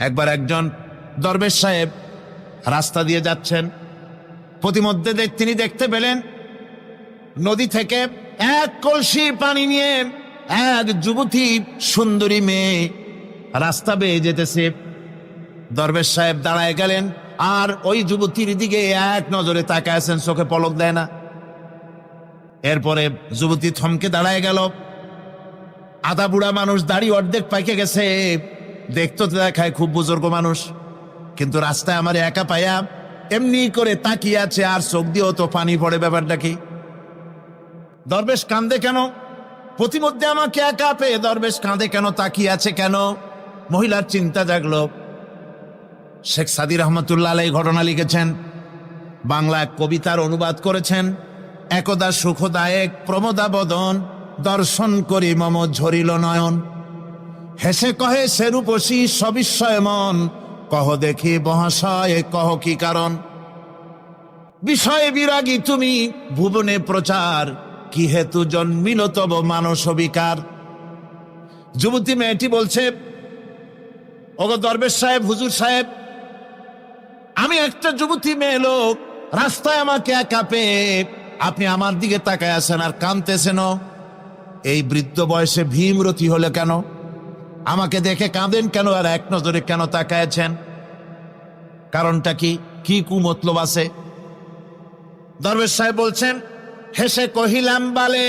একবার একজন দরবেশ সাহেব রাস্তা দিয়ে যাচ্ছেন, প্রতিমধ্যে তিনি দেখতে পেলেন নদী থেকে এক কলসি পানি নিয়ে এক যুবতী সুন্দরী মেয়ে রাস্তা বেয়ে যেতেছে। দরবেশ সাহেব দাঁড়ায় গেলেন আর ওই যুবতীর দিকে এক নজরে তাকায় আছেন, চোখে পলক দেয় না। এরপরে যুবতী থমকে দাঁড়ায় গেল। আধা বুড়া মানুষ, দাড়ি অর্ধেক পাইকে গেছে, দেখতে দেখায় খুব বুজুর্গ মানুষ, কিন্তু রাস্তায় আমার একা পায়া এমনি করে তাকিয়ে আছে আর চোখ দিয়েও তো পানি পড়ে। ব্যাপারটা কি? দরবেশ কান্দে কেন? প্রতিমধ্যে আমাকে একা পেয়ে দরবেশ কাঁদে কেন, তাকিয়ে আছে কেন? মহিলার চিন্তা জাগলো। শেখ সাদি রহমতুল্লাহ আলাইহি ঘটনা লিখেছেন, বাংলা কবিতার অনুবাদ করেছেন। একদা সুখদায়ক প্রমোদা বদন, দর্শন করি মম ঝরিল নয়ন। হেসে কহে সে রূপসী সবিস্ময় মন, কহ দেখি মহাশয় কহ কি কারণ। বিষয়ে বিরাগী তুমি ভুবনে প্রচার, কি হেতু জন্মিল তব মানস বিকার। যুবতী মেয়েটি বলছে, ওগো দরবেশ সাহেব, হুজুর সাহেব, আমি একটা যুবতী মেয়ে লোক, রাস্তায় আমাকে একা পেয়ে আপনি আমার দিকে তাকায় আছেন আর কাঁদতেছেন। এই বৃদ্ধ বয়সে ভীমরতি হলে কেন? আমাকে দেখে কাঁদেন কেন আর এক নজরে কেন তাকায়ছেন? কারণটা কি? কি কুমতলব আছে? দরবেশ সাহেব বলছেন, হেসে কহিলাম বালে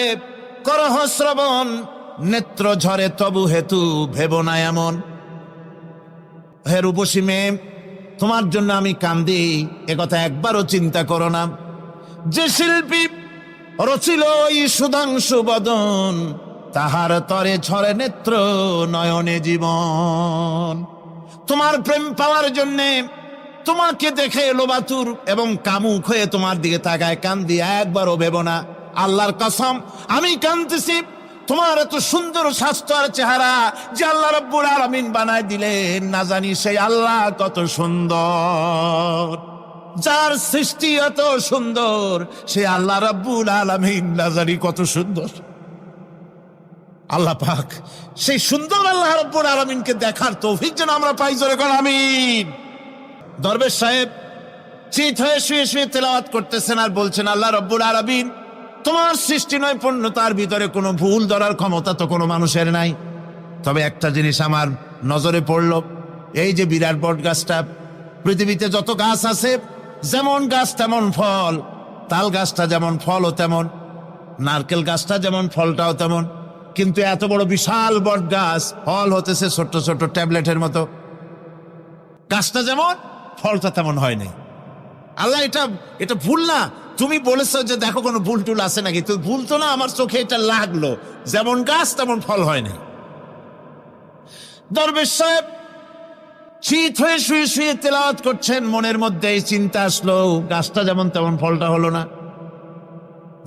করহ শ্রবণ, নেত্র ঝরে তবু হেতু ভেব না এমন। হে রূপসী মেয়ে, তোমার জন্য আমি কান্দি, একথা একবারও চিন্তা করো না। যে শিল্পী রচিল ওই সুধাংশু বদন, তাহার তরে ঝরে নেত্র নয়নে জীবন। তোমার প্রেম পাওয়ার জন্যে তোমাকে দেখে লোবাতুর এবং কামুক হয়ে তোমার দিকে তাকায় কান্দি, একবারও ভেব না। আল্লাহর কসম আমি কাঁদতেছি, তোমার এত সুন্দর স্বাস্থ্য আর চেহারা যে আল্লাহ রাব্বুল আলামিন বানায় দিলেন, না জানি সেই আল্লাহ কত সুন্দর। যার সৃষ্টি এত সুন্দর সে আল্লাহ রাব্বুল আলামিন না জানি কত সুন্দর। আল্লাহ পাক সেই সুন্দর আল্লাহ রাব্বুল আলামিনকে দেখার তৌফিক যেন আমরা পাই। জোরে কর আমিন। দরবেশ সাহেব চিত হয়ে শুয়ে শুয়ে তেলাওয়াত করতেছেন আর বলছেন, আল্লাহ রাব্বুল আলামিন, তোমার সৃষ্টি নৈপুণ্যতার ভিতরে কোনো ভুল ধরার ক্ষমতা তো কোনো মানুষের নাই। তবে একটা জিনিস আমার নজরে পড়ল, এই যে বিরাট বট গাছটা, পৃথিবীতে যত গাছ আছে যেমন গাছ তেমন ফল, তাল গাছটা যেমন ফলও তেমন, নারকেল গাছটা যেমন ফলটাও তেমন, কিন্তু এত বড় বিশাল বট গাছ ফল হতেছে ছোট্ট ছোট্ট ট্যাবলেটের মতো। গাছটা যেমন ফলটা তেমন হয়নি। আল্লাহ এটা ভুল না? তুমি বলেছো যে দেখো কোনো ভুল টুল আছে নাকি? তো ভুল তো না, আমার চোখে এটা লাগলো, যেমন গাছ তেমন ফল হয়নি। দরবেশ সাহেব চিত হয়ে শুয়ে শুয়ে তেলাওয়াত করছেন, মনের মধ্যে এই চিন্তা আসলো, গাছটা যেমন তেমন ফলটা হলো না।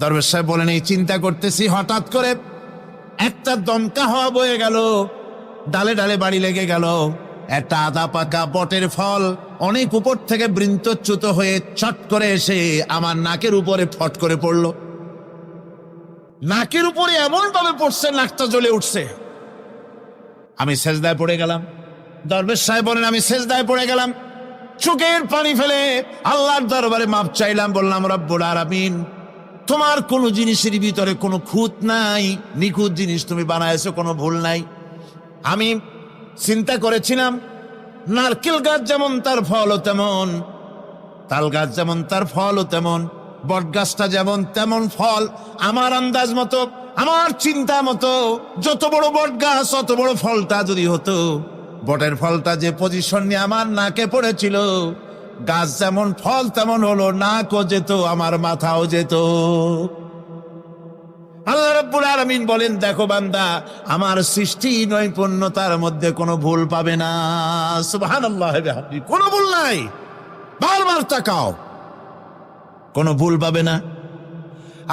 দরবেশ সাহেব বলেন, এই চিন্তা করতেছি, হঠাৎ করে একটা দমকা হাওয়া বয়ে গেল, ডালে ডালে বাড়ি লেগে গেল। একটা আধা পাকা বটের ফল অনেক উপর থেকে বৃন্তচ্যুত হয়ে চট করে এসে আমার নাকের উপরে ফট করে পড়ল। নাকের উপরে এমন ভাবে পড়ছে, নাকটা জ্বলে উঠছে। আমি সেজদায় পড়ে গেলাম। দরবেশ সাহেব বলেন, আমি সেজদায় পড়ে গেলাম, চোখের পানি ফেলে আল্লাহর দরবারে মাপ চাইলাম। বললাম, রব্বুল আলামিন, তোমার কোনো জিনিসের ভিতরে কোনো খুঁত নাই, নিখুঁত জিনিস তুমি বানাইছো, কোনো ভুল নাই। আমি চিন্তা করেছিলাম নারকেল গাছ যেমন তার ফলও তেমন, তাল গাছ যেমন তার ফলও তেমন, বট গাছটা যেমন তেমন ফল। আমার আন্দাজ মতো, আমার চিন্তা মতো, যত বড় বট গাছ অত বড় ফলটা যদি হতো, বটের ফলটা যে পজিশন নিয়ে আমার নাকে পড়েছিল, গাছ যেমন ফল তেমন হলো, নাকও যেত, আমার মাথাও যেত। আল্লাহ রাব্বুল আলামিন বলেন, দেখো বান্দা, আমার সৃষ্টি নৈপুণ্যতার মধ্যে কোনো ভুল পাবে না। সুবহানাল্লাহ, কোনো ভুল নাই। বারবার তাকাও, কোনো ভুল পাবে না।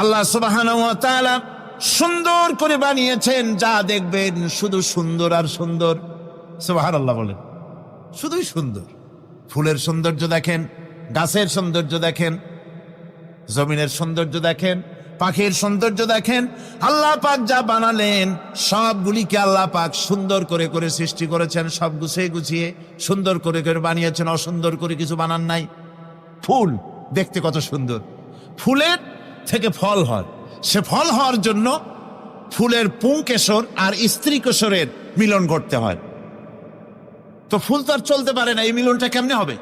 আল্লাহ সুবহানাহু ওয়া তাআলা সুন্দর করে বানিয়েছেন, যা দেখবেন শুধু সুন্দর আর সুন্দর। সুবহানাল্লাহ বলেন, শুধুই সুন্দর। ফুলের সৌন্দর্য দেখেন, গাছের সৌন্দর্য দেখেন, জমিনের সৌন্দর্য দেখেন, পাখির সৌন্দর্য দেখেন, আল্লাহ পাক যা বানালেন সবগুলিকে আল্লাহ পাক সুন্দর করে করে সৃষ্টি করেছেন, সব গুছিয়ে গুছিয়ে সুন্দর করে করে বানিয়েছেন, অসুন্দর করে কিছু বানান নাই। ফুল দেখতে কত সুন্দর, ফুলের থেকে ফল হয়, সে ফল হওয়ার জন্য ফুলের পুংকেশর আর স্ত্রী কেশরের মিলন করতে হয়। তো ফুল তো আর চলতে পারে না, এই মিলনটা কেমনে হবে?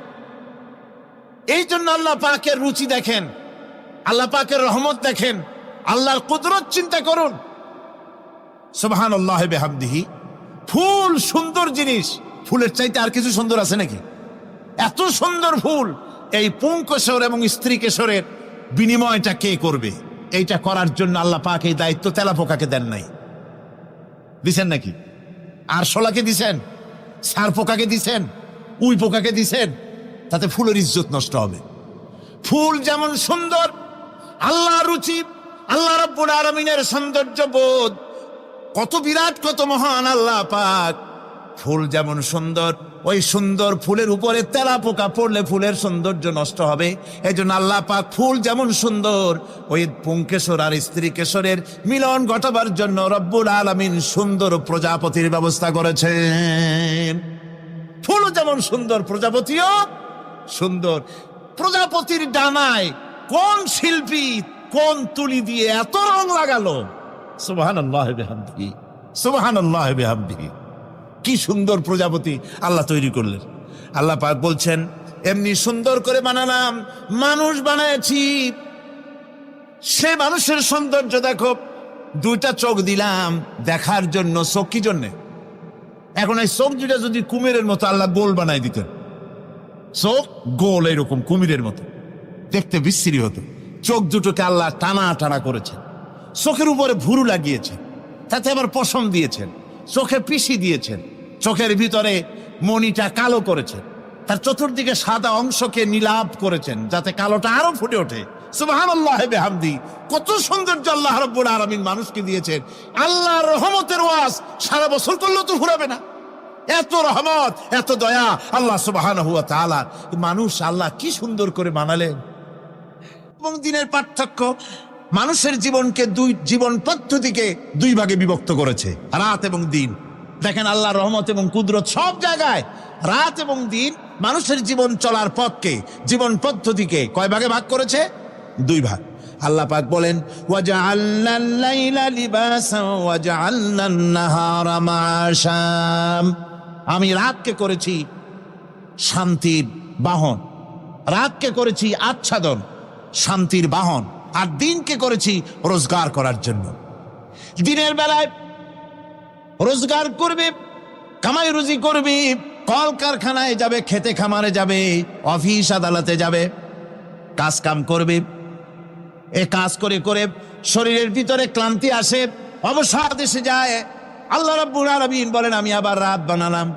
এই জন্য আল্লাহ পাকের রুচি দেখেন, আল্লাহ পাকের রহমত দেখেন, আল্লাহর কুদরত চিন্তা করুন। সুবহানাল্লাহি বিহামদিহি। ফুল সুন্দর জিনিস, ফুলের চাইতে আর কিছু সুন্দর আছে নাকি? এত সুন্দর ফুল, এই পুংকেশর এবং স্ত্রী কেশরের বিনিময়টা কে করবে? এইটা করার জন্য আল্লাহ পাক এই দায়িত্ব তেলাপোকাকে দেন নাই, দিছেন নাকি? আরশোলাকে দিছেন, সার পোকাকে দিছেন, উই পোকাকে দিছেন, তাতে ফুলের ইজ্জত নষ্ট হবে। ফুল যেমন সুন্দর, আল্লাহর রুচি, আল্লাহ রাব্বুল আলামিনের সৌন্দর্য বোধ কত বিরাট, কত মহান আল্লাহ পাক। ফুল যেমন সুন্দর, ওই সুন্দর ফুলের উপরে তেলাপোকা পড়লে ফুলের সৌন্দর্য নষ্ট হবে। এই জন্য আল্লাহ পাক ফুল যেমন সুন্দর, ওই পুংকেশর আর স্ত্রী কেশরের মিলন ঘটাবার জন্য রব্বুল আলামিন সুন্দর প্রজাপতির ব্যবস্থা করেছেন। ফুলও যেমন সুন্দর, প্রজাপতিও সুন্দর। প্রজাপতির ডানায় কোন শিল্পী কোন তুলি দিয়ে এত রং লাগালো! সুবহানাল্লাহি বিহামদিহি, সুবহানাল্লাহি বিহামদিহি। কি সুন্দর প্রজাপতি আল্লাহ তৈরি করলেন। আল্লাহ পাক বলছেন, এমনি সুন্দর করে বানালাম, মানুষ বানাইছি, সে মানুষের সৌন্দর্য দেখো। দুইটা চোখ দিলাম দেখার জন্য। চোখ কি জন্যে? এখন এই চোখ দুটা যদি কুমিরের মতো আল্লাহ গোল বানাই দিতেন, চোখ গোল এরকম কুমিরের মতো দেখতে বিশ্রী হতো। চোখ দুটোকে আল্লাহ টানা টানা করেছেন, চোখের উপরে ভুরু লাগিয়েছেন, তাতে আবার পশম দিয়েছেন, চোখে পিসি দিয়েছেন, চোখের ভিতরে মণিটা কালো করেছেন, তার চতুর্দিকে সাদা অংশকে নীলাভ করেছেন যাতে কালোটা আরো ফুটে ওঠে। সুবহানাল্লাহি বিহামদি। কত সৌন্দর্য আল্লাহ রাব্বুল আলামিন মানুষকে দিয়েছেন। আল্লাহর রহমতের ওয়াজ সারা বছর করলেও তো ফুরাবে না, এত রহমত, এত দয়া আল্লাহ সুবহানাহু ওয়া তাআলা। মানুষ আল্লাহ কি সুন্দর করে বানালেন। এবং দিনের পার্থক্য, মানুষের জীবনকে জীবন পদ্ধতিকে দুই ভাগে বিভক্ত করেছে, রাত এবং দিন। দেখেন আল্লাহর রহমত এবং কুদরত সব জায়গায়। রাত এবং দিন মানুষের জীবন চলার পথকে, জীবন পদ্ধতিকে কয় ভাগে ভাগ করেছে? দুই ভাগ। আল্লাহ পাক বলেন, ওয়াজআলনাল লাইলা লিবাসান ওয়াজআলনান নাহারা মাআশা। আমি রাতকে করেছি শান্তির বাহন, রাতকে করেছি আচ্ছাদন, শান্তির বাহন, আর দিনকে করেছি রোজগার করার জন্য। দিনের বেলায় রোজগার করবে, কামাই রুজি করবে, কল কারখানায় যাবে, খেতে খামারে যাবে, অফিস আদালতে যাবে, কাজ কাম করবে। এ কাজ করে করে শরীরের ভিতরে ক্লান্তি আসে, অবসাদ এসে যায়। আল্লাহ রাব্বুল আলামিন বলেন, আমি আবার রাত বানালাম।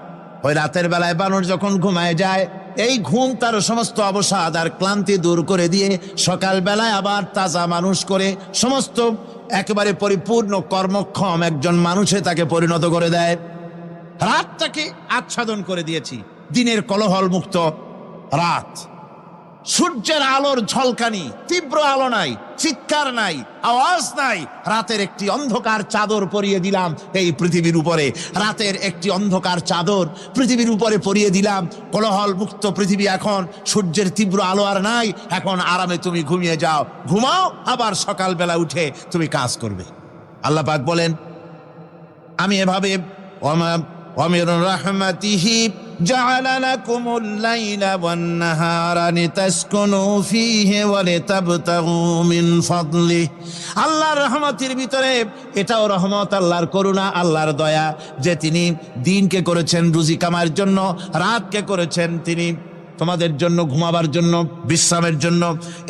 ওই রাতের বেলায় মানুষ যখন ঘুমায় যায়, এই ঘুম তার সমস্ত অবসাদ আর ক্লান্তি দূর করে দিয়ে সকাল বেলায় আবার তাজা মানুষ করে সমস্ত একেবারে পরিপূর্ণ কর্মক্ষম একজন মানুষে তাকে পরিণত করে দেয়। রাতটাকে আচ্ছাদন করে দিয়েছি, দিনের কোলাহল মুক্ত রাত। সূর্যের আলোর ঝলকানি, তীব্র আলো নাই, চিৎকার নাই, আওয়াজ নাই। রাতের একটি অন্ধকার চাদর পরিয়ে দিলাম এই পৃথিবীর উপরে। রাতের একটি অন্ধকার চাদর পৃথিবীর উপরে পরিয়ে দিলাম। কোলাহল মুক্ত পৃথিবী এখন। সূর্যের তীব্র আলো আর নাই। এখন আরামে তুমি ঘুমিয়ে যাও, ঘুমাও, আবার সকালবেলা উঠে তুমি কাজ করবে। আল্লাহ পাক বলেন, আমি এভাবে ومن رحمته جعل لكم الليل والنهار لتسكنوا فيه ولتبتغوا من فضله। আল্লাহর রহমতের ভিতরে এটাও রহমত, আল্লাহর করুণা, আল্লাহর দয়া যে তিনি দিনকে করেছেন রুজি কামার জন্য, রাতকে করেছেন তিনি তোমাদের জন্য ঘুমাবার জন্য, বিশ্রামের জন্য।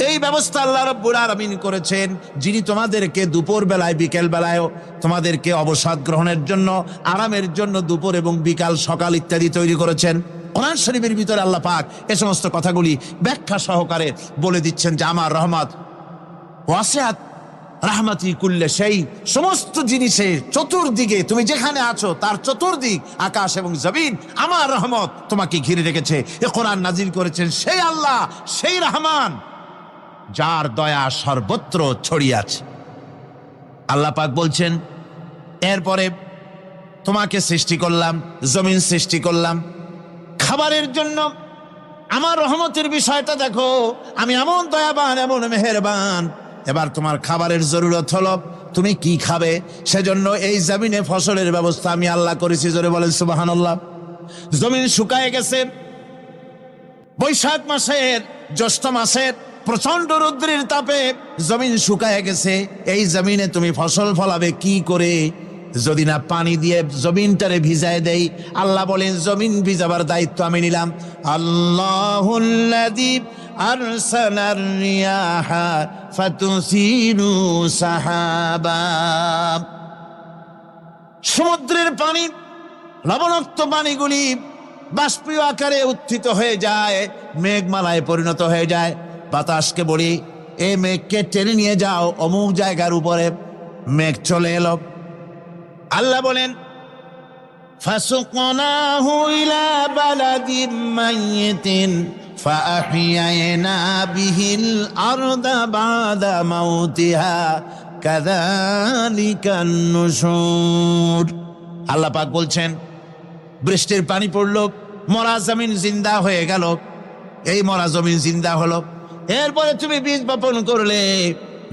এই ব্যবস্থা আল্লাহ রাব্বুল আলামিন করেছেন, যিনি তোমাদেরকে দুপুর বেলায়, বিকেল বেলায়ও তোমাদেরকে অবসাদ গ্রহণের জন্য, আরামের জন্য দুপুর এবং বিকাল, সকাল ইত্যাদি তৈরি করেছেন। কোরআন শরীফের ভিতরে আল্লাহ পাক এ সমস্ত কথাগুলি ব্যাখ্যা সহকারে বলে দিচ্ছেন যে আমার রহমত ওয়াসিআত রাহমাতি কুল্লে সেই, সমস্ত জিনিসে চতুর্দিকে তুমি যেখানে আছো তার চতুর্দিক, আকাশ এবং জমিন, আমার রহমত তোমাকে ঘিরে রেখেছে। এ কোরআন নাজিল করেছেন সেই আল্লাহ, সেই রহমান যার দয়া সর্বত্র ছড়িয়ে আছে। আল্লাহ পাক বলছেন, এরপরে তোমাকে সৃষ্টি করলাম, জমিন সৃষ্টি করলাম খাবারের জন্য। আমার রহমতের বিষয়টা দেখো, আমি এমন দয়াবান, এমন মেহেরবান। এবার তোমার খাবারের জরুরত হলো, তুমি কি খাবে? সেজন্য এই জমিনে ফসলের ব্যবস্থা আমি আল্লাহ করেছি। জোরে বলেন সুবহানাল্লাহ। জমিন শুকায় গেছে, বৈশাখ মাসের জ্যৈষ্ঠ মাসের প্রচন্ড রৌদ্রের তাপে জমিন শুকায় গেছে। এই জমিনে তুমি ফসল ফলাবে কি করে যদি না পানি দিয়ে জমিনটারে ভিজায় দেই? আল্লাহ বলেন, জমিন ভিজাবার দায়িত্ব আমি নিলাম। আল্লাহুল্লাযী আরসালার রিয়াহা ফাতুসিরু সাহাবা। সমুদ্রের পানি, লবণাক্ত পানিগুলি বাষ্পীয় আকারে উত্থিত হয়ে যায়, মেঘমালায় পরিণত হয়ে যায়। বাতাসকে বলি, এই মেঘকে টেনে নিয়ে যাও অমুক জায়গার উপরে। মেঘ চলে এলো। আল্লাহ বলেন, ফাসুকনাহু ইলা বালাদিন মাইয়িতিন ফাআহইয়ানা বিহিল আরদা বাদা মাউতিহা কাযালিকান নুশুর। আল্লাহ পাক বলছেন, বৃষ্টির পানি পড়লো, মরা জমিন জিন্দা হয়ে গেল। এই মরা জমিন জিন্দা হলো। এরপরে তুমি বীজ বপন করলে,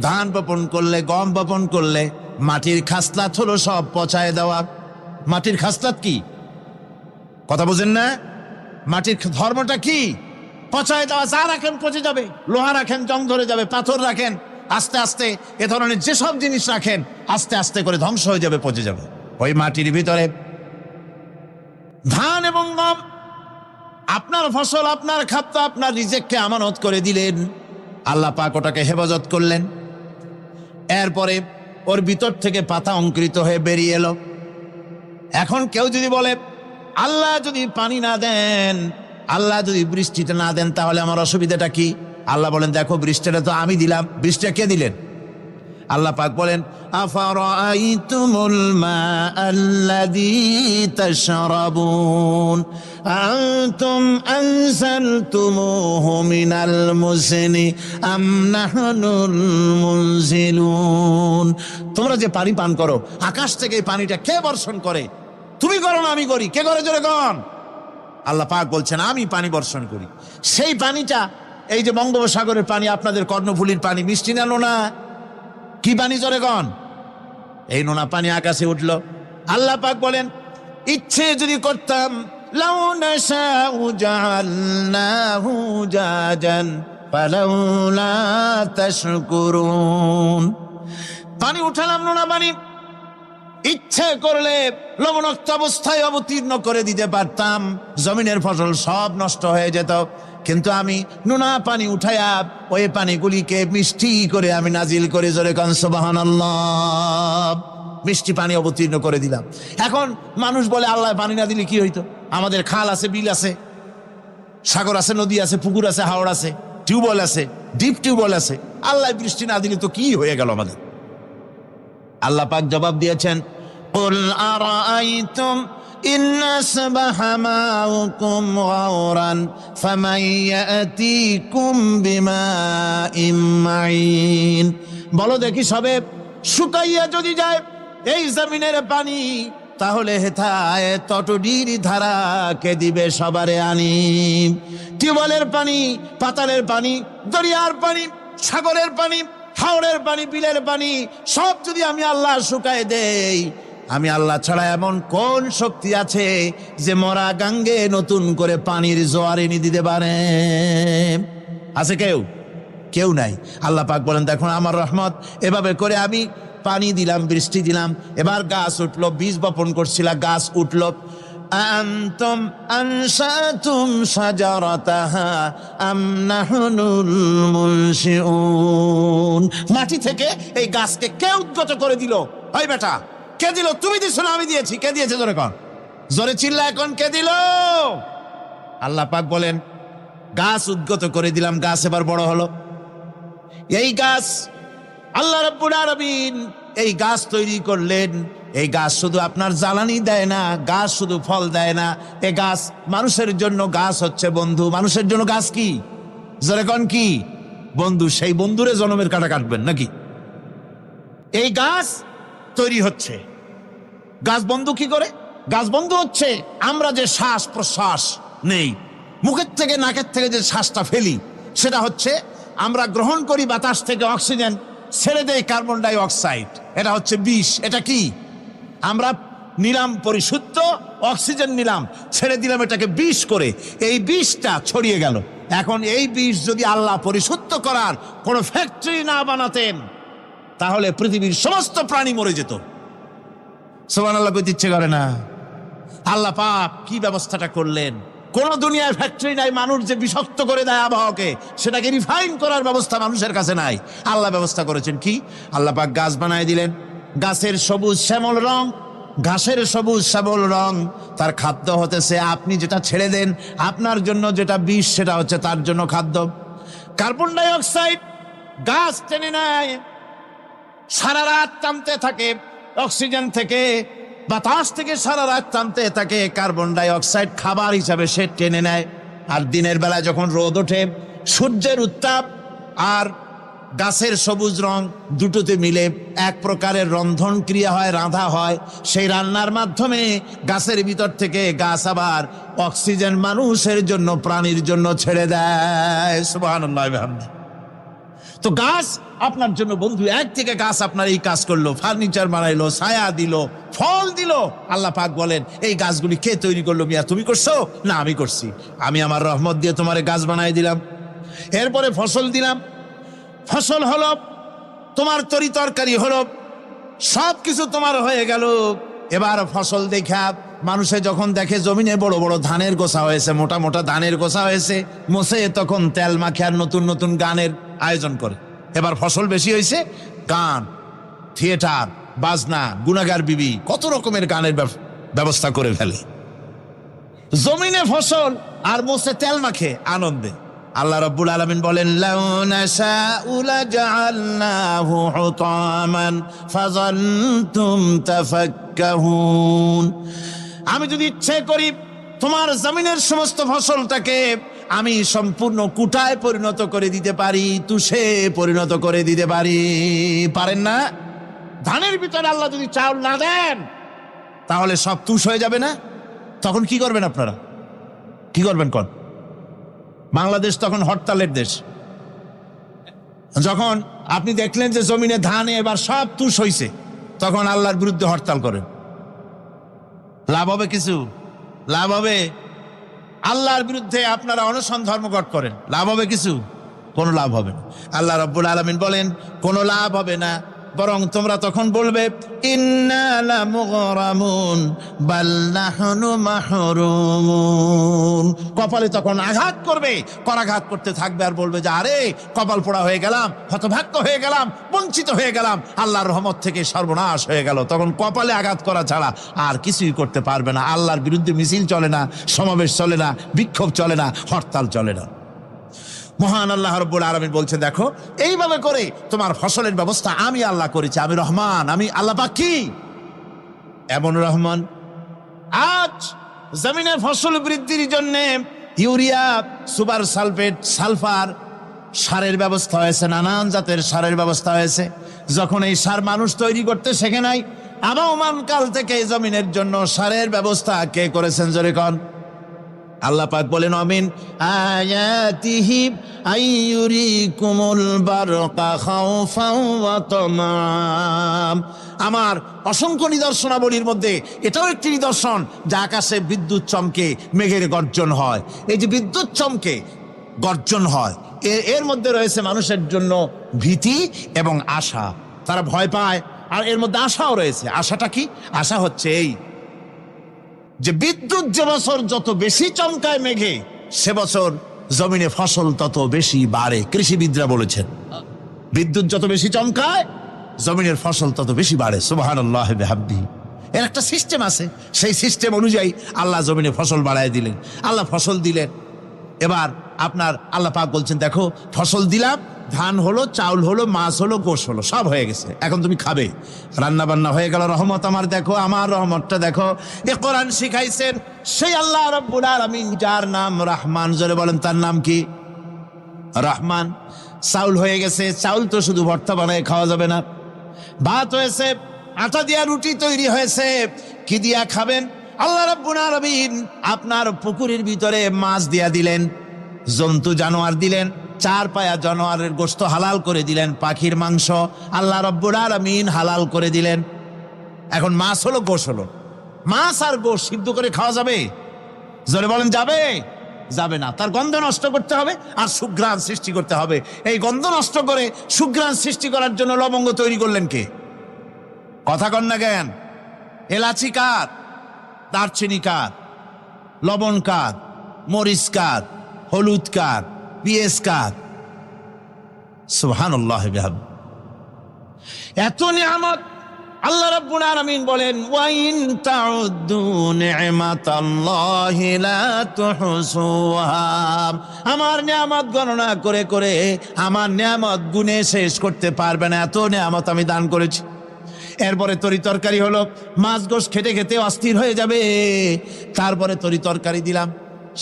ধান বপন করলে, গম বপন করলে, মাটির খাসলাত হলো সব পচায় দেওয়া। মাটির খাসলাত কি? কথা বুঝেন না? মাটির ধর্মটা কি? পচায় দেওয়া। যা রাখেন পচে যাবে, লোহা রাখেন জং ধরে যাবে, পাথর রাখেন আস্তে আস্তে, এ ধরনের যেসব জিনিস রাখেন আস্তে আস্তে করে ধ্বংস হয়ে যাবে, পচে যাবে। ওই মাটির ভিতরে ধান এবং গম, আপনার ফসল, আপনার খাদ্য, আপনার রিজেককে আমানত করে দিলেন। আল্লাহ পাক ওটাকে হেফাজত করলেন। এরপরে ওর ভিতর থেকে পাতা অঙ্কুরিত হয়ে বেরিয়ে এলো। এখন কেউ যদি বলে, আল্লাহ যদি পানি না দেন, আল্লাহ যদি বৃষ্টিটা না দেন, তাহলে আমার অসুবিধাটা কি? আল্লাহ বলেন, দেখো বৃষ্টিটা তো আমি দিলাম। বৃষ্টিটা কে দিলেন? আল্লাহ পাক বলেন, আফারাআইতুমুল মাআল্লাযী তাশরাবুন আনতুম আনজালতুমুহু মিনাল মুজনি আম নাহনুল মুনজিলুন। তোমরা যে পানি পান করো, আকাশ থেকে এই পানিটা কে বর্ষণ করে? তুমি করো না আমি করি? কে করে জোরে কন? আল্লাহ পাক বলছেন, আমি পানি বর্ষণ করি। সেই পানিটা, এই যে বঙ্গোপসাগরের পানি, আপনাদের কর্ণফুলীর পানি, মিষ্টি না নোনা? কি পানি জোরে কন? এই নোনা পানি আকাশে উঠলো। আল্লাহ পাক বলেন, ইচ্ছে যদি করতাম, লাউ নাশাউ জাআলনাহু জাজান ফালাউলা তাশকুরুন। পানি উঠালাম, নোনা পানি, ইচ্ছে করলে লবণাক্ত অবস্থায় অবতীর্ণ করে দিতে পারতাম, জমিনের ফসল সব নষ্ট হয়ে যেত। কিন্তু আমি নোনা পানি উঠায়া ওই পানিগুলিকে মিষ্টি করে আমি নাজিল করে, জোরে কান সুবহানাল্লাহ, মিষ্টি পানি অবতীর্ণ করে দিলাম। এখন মানুষ বলে, আল্লাহ পানি না দিলে কি হইতো? আমাদের খাল আছে, বিল আছে, সাগর আছে, নদী আছে, পুকুর আছে, হাওড় আছে, টিউবওয়েল আছে, ডিপ টিউবওয়েল আছে। আল্লাহ বৃষ্টি না দিলে তো কি হয়ে গেল আমাদের? আল্লাহ পাক জবাব দিয়েছেন, কুল আরাআইতুম ইন আসবাহা মাউকুম গাওরান ফামান ইয়াতিকুম বিমাইম মাইন। বলো দেখি, সবে শুকাইয়া যদি যায় এই জমিনের পানি, তাহলে হেথায় তটডির ধারা কে দিবে সবারে আনি? টিউবওয়েলের পানি, পাতালের পানি, দরিয়ার পানি, সাগরের পানি, হাওড়ের পানি, বিলের পানি, সব যদি আমি আল্লাহ শুকায় দেই, আমি আল্লাহ ছাড়া এমন কোন শক্তি আছে যে মরা গাঙ্গে নতুন করে পানির জোয়ার এনে দিতে পারে? আছে কেউ? কেউ নাই। আল্লাহ পাক বলেন, দেখুন আমার রহমত, এভাবে করে আমি পানি দিলাম, বৃষ্টি দিলাম, এবার গাছ উঠলো। বীজ বপন করছিলা, গাছ উঠলো। আনতুম আনশাতুম শাজারাতাহা আম নাহনুল মুনশিউন। মাটি থেকে এই গাছকে কে উদ্গত করে দিল? ওই বেটা, কে দিল? তুমি দিছো না আমি দিয়েছি? কে দিয়েছে জোরে কন? জোরে চিল্লা এখন, কে দিল? আল্লাহ পাক বলেন, গাছ উদ্গত করে দিলাম, গাছ এবার বড় হলো। এই গাছ আল্লাহ রাব্বুল আলামিন এই গাছ তৈরি করলেন। এই গাছ শুধু আপনার জ্বালানি দেয় না, গাছ শুধু ফল দেয় না, এই গাছ মানুষের জন্য, গাছ হচ্ছে বন্ধু। মানুষের জন্য গাছ কি? জোরে কন কি? বন্ধু। সেই বন্ধুরে জনমের কাটা কাটবেন নাকি? এই গাছ তৈরি হচ্ছে। গাছ বন্ধ কি করে? গাছ বন্ধ হচ্ছে আমরা যে শ্বাস প্রশ্বাস নেই, মুখের থেকে নাকের থেকে যে শ্বাসটা ফেলি, সেটা হচ্ছে আমরা গ্রহণ করি বাতাস থেকে অক্সিজেন, ছেড়ে দেয় কার্বন ডাই অক্সাইড। এটা হচ্ছে বিষ। এটা কি? আমরা নিলাম পরিশুদ্ধ অক্সিজেন, নিলাম, ছেড়ে দিলাম এটাকে বিষ করে, এই বিষটা ছড়িয়ে গেল। এখন এই বিষ যদি আল্লাহ পরিশুদ্ধ করার কোনো ফ্যাক্টরি না বানাতেন, তাহলে পৃথিবীর সমস্ত প্রাণী মরে যেত। সুবহানাল্লাহ কইতে ইচ্ছে করে না? আল্লাহ পাক কি ব্যবস্থাটা করলেন! কোন দুনিয়ায় ফ্যাক্টরি নাই, মানুষ যে বিষাক্ত করে দেয় আবহাওয়াকে, সেটাকে রিফাইন করার ব্যবস্থা মানুষের কাছে নাই। আল্লাহ ব্যবস্থা করেছেন কি? আল্লাহ পাক গাছ বানায় দিলেন, গাছের সবুজ শ্যামল রং, ঘাসের সবুজ শ্যামল রং তার খাদ্য হতেছে। আপনি যেটা ছেড়ে দেন, আপনার জন্য যেটা বিষ, সেটা হচ্ছে তার জন্য খাদ্য। কার্বন ডাই অক্সাইড গাছ টেনে নেয়, সারা রাত টানতে থাকে অক্সিজেন থেকে, বাতাস থেকে সারা রাত টানতে থাকে কার্বন ডাই অক্সাইড, খাবার হিসাবে সে টেনে নেয়। আর দিনের বেলা যখন রোদ ওঠে, সূর্যের উত্তাপ আর গাছের সবুজ রং দুটোতে মিলে এক প্রকারের রন্ধন ক্রিয়া হয়, রাঁধা হয়। সেই রান্নার মাধ্যমে গাছের ভিতর থেকে গাছ আবার অক্সিজেন মানুষের জন্য, প্রাণীর জন্য ছেড়ে দেয়। সুবহানাল্লাহ ওয়া বিহামদিহি। তো গাছ আপনার জন্য বন্ধু। এক থেকে গাছ আপনার এই কাজ করলো, ফার্নিচার বানাইলো, ছায়া দিল, ফল দিল। আল্লাহ পাক বলেন, এই গাছগুলি কে তৈরি করলো? মিয়া তুমি করছো? না, আমি করছি। আমি আমার রহমত দিয়ে তোমার গাছ বানাই দিলাম। এরপরে ফসল দিলাম, ফসল হলো, তোমার তরি তরকারি হলো, সব কিছু তোমার হয়ে গেল। এবার ফসল দেখা মানুষে যখন দেখে জমিনে বড় বড় ধানের গোছা হয়েছে, মোটা মোটা ধানের গোছা হয়েছে, মোছে তখন তেল মাখে আর নতুন নতুন গানের আয়োজন করে। এবার ফসল বেশি হয়েছে, গান, থিয়েটার, বাজনা, গুনাগার বিবি, কত রকমের গানের ব্যবস্থা করে ফেলে। জমিনে ফসল আর মোছে তেল মাখে আনন্দে। আল্লাহ রাব্বুল আলামিন বলেন, লাউ নাশাউ লাজআলনাহু হুতামান ফাযালতুম তাফাক্কাহুন। আমি যদি ইচ্ছে করি তোমার জমিনের সমস্ত ফসলটাকে আমি সম্পূর্ণ কুটায় পরিণত করে দিতে পারি, তুষে পরিণত করে দিতে পারি। পারেন না? ধানের ভিতরে আল্লাহ যদি চাউল না দেন, তাহলে সব তুষ হয়ে যাবে না? তখন কি করবেন আপনারা? কি করবেন? কোন বাংলাদেশ তখন হরতালের দেশ। যখন আপনি দেখলেন যে জমিনে ধানে এবার সব তুষ হইছে, তখন আল্লাহর বিরুদ্ধে হরতাল করেন। লাভ হবে কিছু? লাভ হবে? আল্লাহর বিরুদ্ধে আপনারা অনশন ধর্মঘট করেন, লাভ হবে কিছু? কোনো লাভ হবে না। আল্লাহ রাব্বুল আলামিন বলেন, কোনো লাভ হবে না, বরং তোমরা তখন বলবে, ইন্না লামুগরামুন বাল নাহনু মাহরুমুন। কপালে তখন আঘাত করবে, করাঘাত করতে থাকবে আর বলবে যে আরে কপাল পোড়া হয়ে গেলাম, হতভাগ্য হয়ে গেলাম, বঞ্চিত হয়ে গেলাম, আল্লাহর রহমত থেকে সর্বনাশ হয়ে গেল। তখন কপালে আঘাত করা ছাড়া আর কিছুই করতে পারবে না। আল্লাহর বিরুদ্ধে মিছিল চলে না, সমাবেশ চলে না, বিক্ষোভ চলে না, হরতাল চলে না। মহান আল্লাহ রাব্বুল আলামিন বলছে, দেখো এইভাবে করে তোমার ফসলের ব্যবস্থা আমি আল্লাহ করেছি। আমি রহমান, আমি আল্লাহ পাক। কি এমন রহমান! আজ জমিনের ফসল বৃদ্ধির জন্য ইউরিয়া, সুপার সালফেট, সালফার সারের ব্যবস্থা হয়েছে, নানান জাতের সারের ব্যবস্থা হয়েছে। যখন এই সার মানুষ তৈরি করতে শেখে নাই, আবহমান কাল থেকে এই জমিনের জন্য সারের ব্যবস্থা কে করেছেন? জোরে কন। আল্লাহ পাক বলেন, আমিন আয়াতিহি আইয়ুরিকুমুল বারকা খাউফাও ওয়া তামাম। আমার অসংখ্য নিদর্শনাবলীর মধ্যে এটাও একটি নিদর্শন, যে আকাশে বিদ্যুৎ চমকে মেঘের গর্জন হয়। এই যে বিদ্যুৎ চমকে গর্জন হয়, এর মধ্যে রয়েছে মানুষের জন্য ভীতি এবং আশা। তারা ভয় পায়, আর এর মধ্যে আশাও রয়েছে। আশাটা কি? আশা হচ্ছে এই যে বিদ্যুৎ যে বছর যত বেশি চমকায় মেঘে, সে বছর জমিনে ফসল তত বেশি বাড়ে। কৃষিবিদরা বলেছেন, বিদ্যুৎ যত বেশি চমকায় জমিনের ফসল তত বেশি বাড়ে। সুবহানাল্লাহ ওয়া বিহামদিহি। এর একটা সিস্টেম আছে, সেই সিস্টেম অনুযায়ী আল্লাহ জমিনে ফসল বাড়ায় দিলেন। আল্লাহ ফসল দিলেন। এবার আপনার আল্লাহ পাক বলছেন, দেখো ফসল দিলাম, ধান হলো, চাউল হলো, মাছ হলো, গোশ হলো, সব হয়ে গেছে, এখন তুমি খাবে। রান্না বান্না হয়ে গেল, রহমত আমার দেখো, আমার রহমতটা দেখো। এ কোরআন শিখাইছেন সেই আল্লাহ রাব্বুল আলামিন, যার নাম রহমান। জোরে বলেন, তার নাম কি? রহমান। চাউল হয়ে গেছে, চাউল তো শুধু ভর্তা বানায় খাওয়া যাবে না, ভাত হয়েছে, আটা দিয়া রুটি তৈরি হয়েছে, কি দিয়া খাবেন? আল্লাহ রাব্বুল আলামিন আপনার পুকুরের ভিতরে মাছ দিয়া দিলেন, জন্তু জানোয়ার দিলেন, চার পায়া জানোয়ারের গোশত হালাল করে দিলেন, পাখির মাংস আল্লাহ রাব্বুল আলামিন হালাল করে দিলেন। এখন মাছ হলো, গোশ হলো, মাছ আর গোশ সিদ্ধ করে খাওয়া যাবে? জোরে বলেন, যাবে? যাবে না। তার গন্ধ নষ্ট করতে হবে আর সুঘ্রাণ সৃষ্টি করতে হবে। এই গন্ধ নষ্ট করে সুঘ্রাণ সৃষ্টি করার জন্য লবঙ্গ তৈরি করলেন কে? কথা কন না জ্ঞান। এলাচি কার? দারচিনি কার? লবণ কার? মরিচ কার? হলুদ কার? পেঁয়াজ কার? সুবহানাল্লাহ বিহামদিহি। এত নিয়ামত আল্লাহ রাব্বুল আলামিন বলেন, ওয়া ইন তাউদ্দু নি'মাতাল্লাহি লা তুহসুহা। আমার নিয়ামত গণনা করে করে আমার নিয়ামত গুণে শেষ করতে পারবে না, এত নিয়ামত আমি দান করেছি। এরপরে তরি তরকারি হলো, মাছ গোশ খেতে খেতে অস্থির হয়ে যাবে, তারপরে তরি তরকারি দিলাম,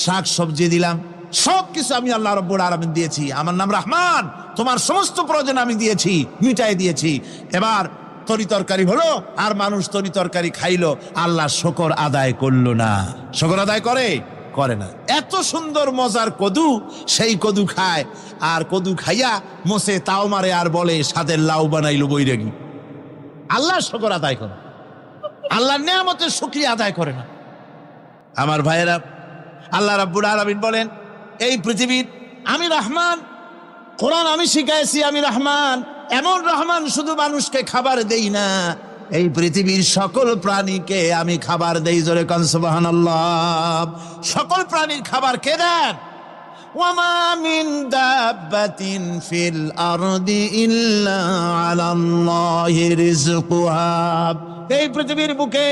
শাক সবজি দিলাম, সবকিছু আমি আল্লাহ রাব্বুল আলামিন দিয়েছি। আমার নাম রহমান, তোমার সমস্ত প্রয়োজন আমি দিয়েছি, মিটাই দিয়েছি। এবার তরি তরকারি হলো আর মানুষ তরি তরকারি খাইলো, আল্লাহ শুকর আদায় করলো না। শুকর আদায় করে? করে না। এত সুন্দর মজার কদু, সেই কদু খায়, আর কদু খাইয়া মোসে তাও মারে আর বলে স্বাদের লাউ বানাইলো বৈরাগী। আল্লাহ শুকর আদায় করে, আল্লাহর নিয়ামতের শুকরিয়া আদায় করে না। আমার ভাইয়েরা, আল্লাহ রাব্বুল আলামিন বলেন, এই পৃথিবীর আমি রহমান, কোরআন আমি শিখাইছি আমি রহমান। এমন রহমান শুধু মানুষকে খাবার দেই না, এই পৃথিবীর সকল প্রাণীকে আমি খাবার দেই। জোরে কান সুবহানাল্লাহ। সকল প্রাণীর খাবার কে দেন? ওয়ামা মিন দাব্বাতিন ফিল আরদি ইল্লা আলাল্লাহি রিজকুহা। এই পৃথিবীর বুকে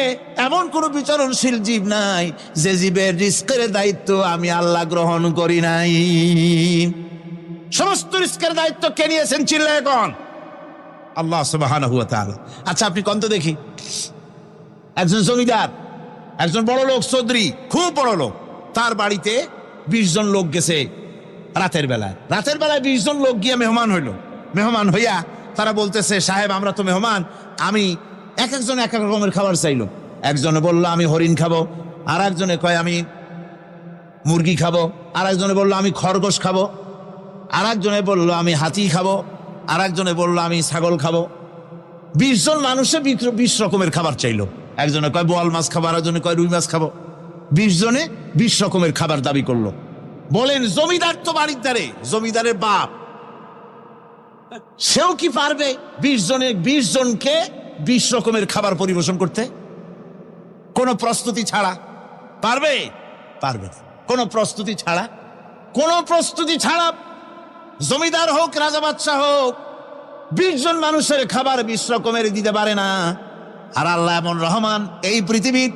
এমন কোন বিচরণশীল জীব নাই যে জীবের রিজকের দায়িত্ব আমি আল্লাহ গ্রহণ করি নাই। সমস্ত রিজকের দায়িত্ব কে নিয়েছেন? চিল্লায় কোন? আল্লাহ সুবহানাহু ওয়া তাআলা। আচ্ছা আপনি কোন তো দেখি, একজন জমিদার, একজন বড় লোক, চৌধুরী, খুব বড় লোক, তার বাড়িতে 20 জন লোক গেছে রাতের বেলায়। 20 জন লোক গিয়ে মেহমান হইল। মেহমান হইয়া তারা বলতেছে, সাহেব আমরা তো মেহমান, আমি এক একজন এক এক রকমের খাবার চাইলো। একজনে বললো আমি হরিণ খাবো, আর একজনে কয় আমি মুরগি খাবো, আর একজনে বললো আমি খরগোশ খাবো, আর একজনে বললো আমি হাতি খাবো, আর একজনে বললো আমি ছাগল খাবো। 20 জন মানুষে 20 রকমের খাবার চাইলো। একজনে কয় বোয়াল মাছ খাবো, আর একজনে কয় রুই মাছ খাবো। 20 জনে 20 রকমের খাবার দাবি করলো। বলেন জমিদার তো বাড়ির দ্বারে, জমিদারের বাপ, সেও কি পারবে 20 জনকে 20 রকমের খাবার পরিবেশন করতে? কোনো প্রস্তুতি ছাড়া পারবে? পারবে না। কোনো প্রস্তুতি ছাড়া, কোনো প্রস্তুতি ছাড়া জমিদার হোক রাজা বাদশাহ হোক 20 জন মানুষের খাবার 20 রকমের দিতে পারে না। আর আল্লাহ এমন রহমান, এই পৃথিবীর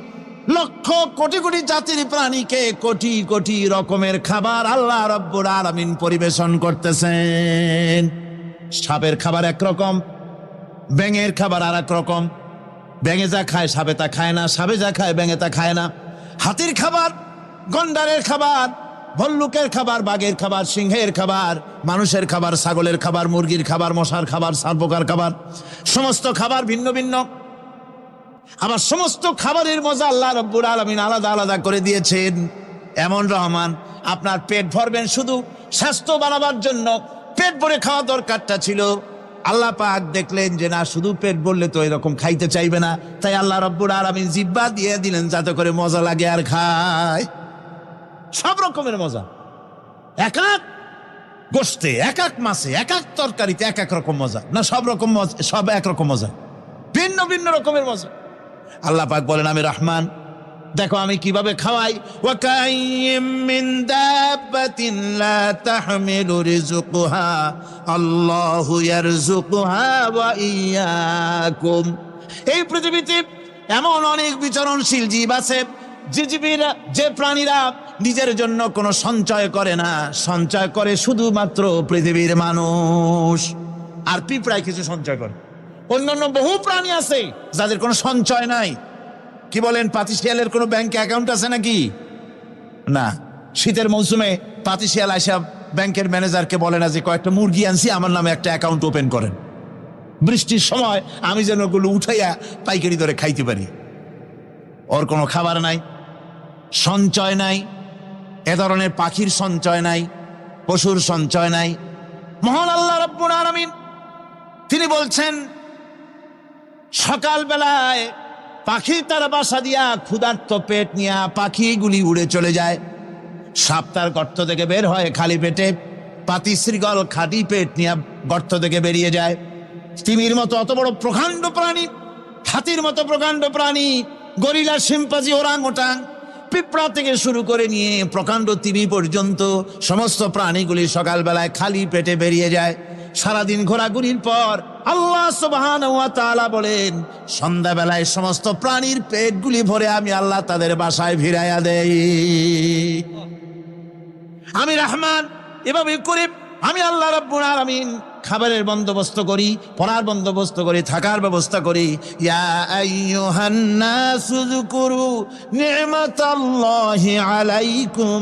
লক্ষ কোটি কোটি জাতির প্রাণীকে কোটি কোটি রকমের খাবার আল্লাহ রাব্বুল আলামিন পরিবেশন করতেছেন। সাপের খাবার একরকম, ব্যাঙের খাবার আর এক রকম। ব্যাঙে যা খায় সাপে তা খায় না, সাপে যা খায় ব্যাঙে তা খায় না। হাতির খাবার, গন্ডারের খাবার, ভল্লুকের খাবার, বাঘের খাবার, সিংহের খাবার, মানুষের খাবার, ছাগলের খাবার, মুরগির খাবার, মশার খাবার, সারপোকার খাবার, সমস্ত খাবার ভিন্ন ভিন্ন। আবার সমস্ত খাবারের মজা আল্লাহ রাব্বুল আলামিন আলাদা আলাদা করে দিয়েছেন। এমন রহমান, আপনার পেট ভরবেন শুধু স্বাস্থ্য বানাবার জন্য, পেট ভরে খাওয়া দরকারটা ছিল। আল্লাহ পাক দেখলেন যে না, শুধু পেট ভরলে তো এরকম খাইতে চাইবে না, তাই আল্লাহ রাব্বুল আলামিন জিহ্বা দিয়ে দিলেন যাতে করে মজা লাগে আর খায়। সব রকমের মজা, এক এক গোশতে, এক এক মাছে, এক এক তরকারিতে এক এক রকম মজা না, সব রকম মজা, সব একরকম মজা, ভিন্ন ভিন্ন রকমের মজা। আল্লাহ পাক বলেন আমি রহমান, দেখো আমি কিভাবে খাওয়াই। ওয়া কাইয়্যিম মিন দাব্বাতিন লা তাহমিলু রিজকুহা আল্লাহু ইয়ারযুকুহা ওয়া ইয়্যাকুম। এই পৃথিবীতে এমন অনেক বিচরণশীল জীব আছে যে প্রাণীরা নিজের জন্য কোনো সঞ্চয় করে না, সঞ্চয় করে শুধুমাত্র পৃথিবীর মানুষ। আর পিঁপড়ায় কিছু সঞ্চয় করে। অন্যান্য বহু প্রাণী আছে যাদের কোনো সঞ্চয় নাই। কি বলেন, পাতিশিয়ালের কোনো ব্যাংকে অ্যাকাউন্ট আছে নাকি? না। শীতের মৌসুমে পাতিশিয়াল আইসা ব্যাংকের ম্যানেজারকে বলে না যে কয়েকটা মুরগি আনছি, আমার নামে একটা অ্যাকাউন্ট ওপেন করেন। বৃষ্টির সময় আমি যেন ওগুলো উঠাইয়া পাইকারি দরে খাইতে পারি। ওর কোনো খাবার নাই, সঞ্চয় নাই, এ ধরনের পাখির সঞ্চয় নাই, পশুর সঞ্চয় নাই। মহান আল্লাহ রাব্বুল আলামিন তিনি বলছেন, সকালবেলায় পাখি তার বাসা দিয়া ক্ষুধার্ত পেট নিয়ে পাখিগুলি উড়ে চলে যায়। সাপ তার গর্ত থেকে বের হয় খালি পেটে, পাতি শৃগল খালি পেট নিয়ে গর্ত থেকে বেরিয়ে যায়। তিমির মতো অত বড় প্রকাণ্ড প্রাণী, হাতির মতো প্রকাণ্ড প্রাণী, গরিলা, শিম্পাজি, ওরাংওটাং, পিঁপড়া থেকে শুরু করে নিয়ে প্রকাণ্ড তিমি পর্যন্ত সমস্ত প্রাণীগুলি সকালবেলায় খালি পেটে বেরিয়ে যায়। সারাদিন ঘোরাঘুরির পর আল্লাহ সুবহানাহু ওয়া তাআলা বলেন, সন্ধ্যাবেলায় সমস্ত প্রাণীর পেটগুলি ভরে আমি আল্লাহ তাদের বাসায় ফিরাইয়া দেই। আমি রহমান, এভাবে করে আমি আল্লাহ রাব্বুল আলামিন খাবারের বন্দোবস্ত করি, পড়ার বন্দোবস্ত করি, থাকার ব্যবস্থা করি। ইয়া আইয়ুহান নাসু যুকুরু নি'মাতাল্লাহি আলাইকুম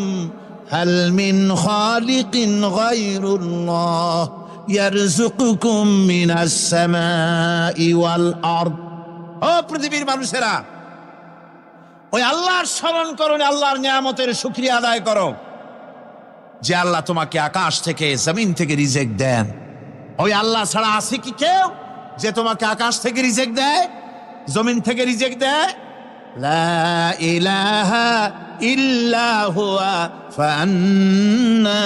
হাল মিন খালিকিন গায়রুল্লাহ ইয়ারযুকুকুম মিনাস সামাই ওয়াল আরদ। ও পৃথিবীর মানুষেরা, ওই আল্লাহর স্মরণ করো, আল্লাহর নিয়ামতের শুকরিয়া আদায় করো যে আল্লাহ তোমাকে আকাশ থেকে জমিন থেকে রিজিক দেন। ওই আল্লাহ ছাড়া আছে কি কেউ যে তোমাকে আকাশ থেকে রিজিক দেয়, জমিন থেকে রিজিক দেয়? লা ইলাহা ইল্লা হুয়া ফান্না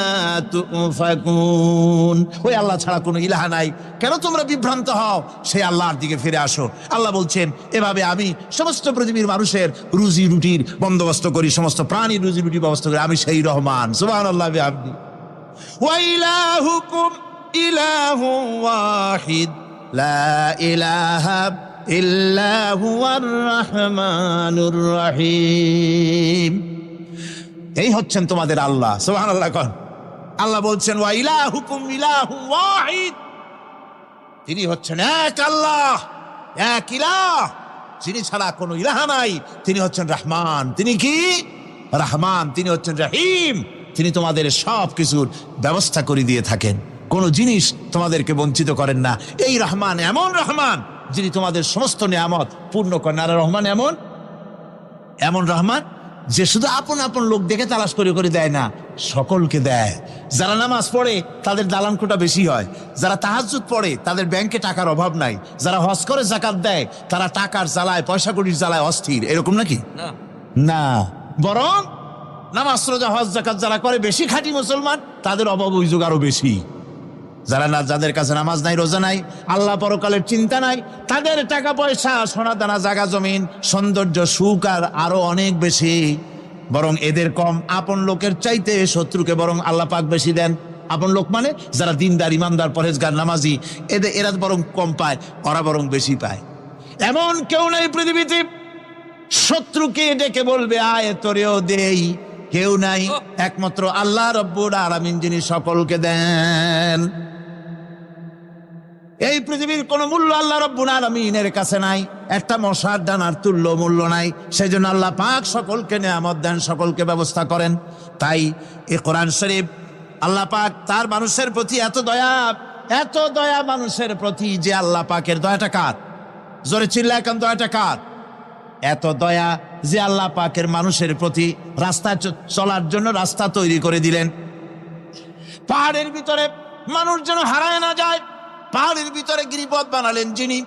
তুফাকুন। ওই আল্লাহ ছাড়া কোনো ইলাহা নাই, কেন তোমরা বিভ্রান্ত হও? সেই আল্লাহর দিকে ফিরে আসো। আল্লাহ বলছেন, এভাবে আমি সমস্ত পৃথিবীর মানুষের রুজি রুটির বন্দোবস্ত করি, সমস্ত প্রাণীর রুজি রুটির ব্যবস্থা করি। আমি সেই রহমান। সুবহানাল্লাহ বিহামদি। ওয়া ইলাহুকুম ইলাহু ওয়াহিদ লা ইলাহা ইল্লা হুয়ার রহমানুর রহিম। এই হচ্ছেন তোমাদের আল্লাহ। সুবহানাল্লাহ। আল্লাহ বলছেন, ওয়া ইলাহুকুম ইলাহু ওয়াহিদ, তিনি হচ্ছেন এক আল্লাহ, এক ইলাহ, যিনি ছাড়া কোনো ইলাহ নাই। তিনি হচ্ছেন রহমান। তিনি কি? রহমান। তিনি হচ্ছেন রহিম। তিনি তোমাদের সব কিছুর ব্যবস্থা করে দিয়ে থাকেন, কোনো জিনিস তোমাদেরকে বঞ্চিত করেন না। এই রহমান এমন রহমান যিনি তোমাদের সমস্ত নিয়ামত পূর্ণ করেন। আর রহমান এমন রহমান যে শুধু আপন আপন লোক দেখে তালাশ করে করে দেয় না, সকলকে দেয়। যারা নামাজ পড়ে তাদের দালান কোটা বেশি হয়, যারা তাহাজ্জুদ পড়ে তাদের ব্যাংকে টাকার অভাব নাই, যারা হজ করে যাকাত দেয় তারা টাকার জ্বালায়, পয়সা কড়ির জ্বালায় অস্থির। এরকম নাকি? না, বরং নামাজ রোজা হজ যাকাত যারা করে বেশি খাঁটি মুসলমান, তাদের অভাব অভিযোগ আরো বেশি। যাদের কাছে নামাজ নাই, রোজা নাই, আল্লাহ পরকালের চিন্তা নাই, তাদের টাকা পয়সা, সোনা দানা, জায়গা জমিন, সৌন্দর্য, সুখ আর আরো অনেক বেশি। বরং এদের কম। আপন লোকের চাইতে শত্রুকে বরং আল্লাহ পাক বেশি দেন। আপন লোক মানে যারা দিনদার, ইমানদার, পরেজগার, নামাজি, এরা বরং কম পায়, ওরা বরং বেশি পায়। এমন কেউ নাই পৃথিবীতে শত্রুকে ডেকে বলবে আয় তোরেও দেই, কেউ নাই। একমাত্র আল্লাহ রাব্বুল আলামিন যিনি সকলকে দেন। এই পৃথিবীর কোন মূল্য আল্লাহ রাব্বুল আলামিনের কাছে নাই, একটা মশার দানার তুল্য মূল্য নাই। সেজন্য আল্লাহ পাক সকলকে নিয়ামত দেন, সকলকে ব্যবস্থা করেন। তাই এই কোরআন শরীফ আল্লাহ পাক তার মানুষের প্রতি এত দয়া মানুষের প্রতি, যে আল্লাহ পাকের দয়াটা কার? জোরে চিল্লায় এখন, দয়াটা কার? এত দয়া যে আল্লাহ পাকের মানুষের প্রতি রাস্তা চলার জন্য রাস্তা তৈরি করে দিলেন। পাহাড়ের ভিতরে মানুষ যেন হারায় না যায়, পাহাড়ের ভিতরে গিরিপথ বানালেন যিনি,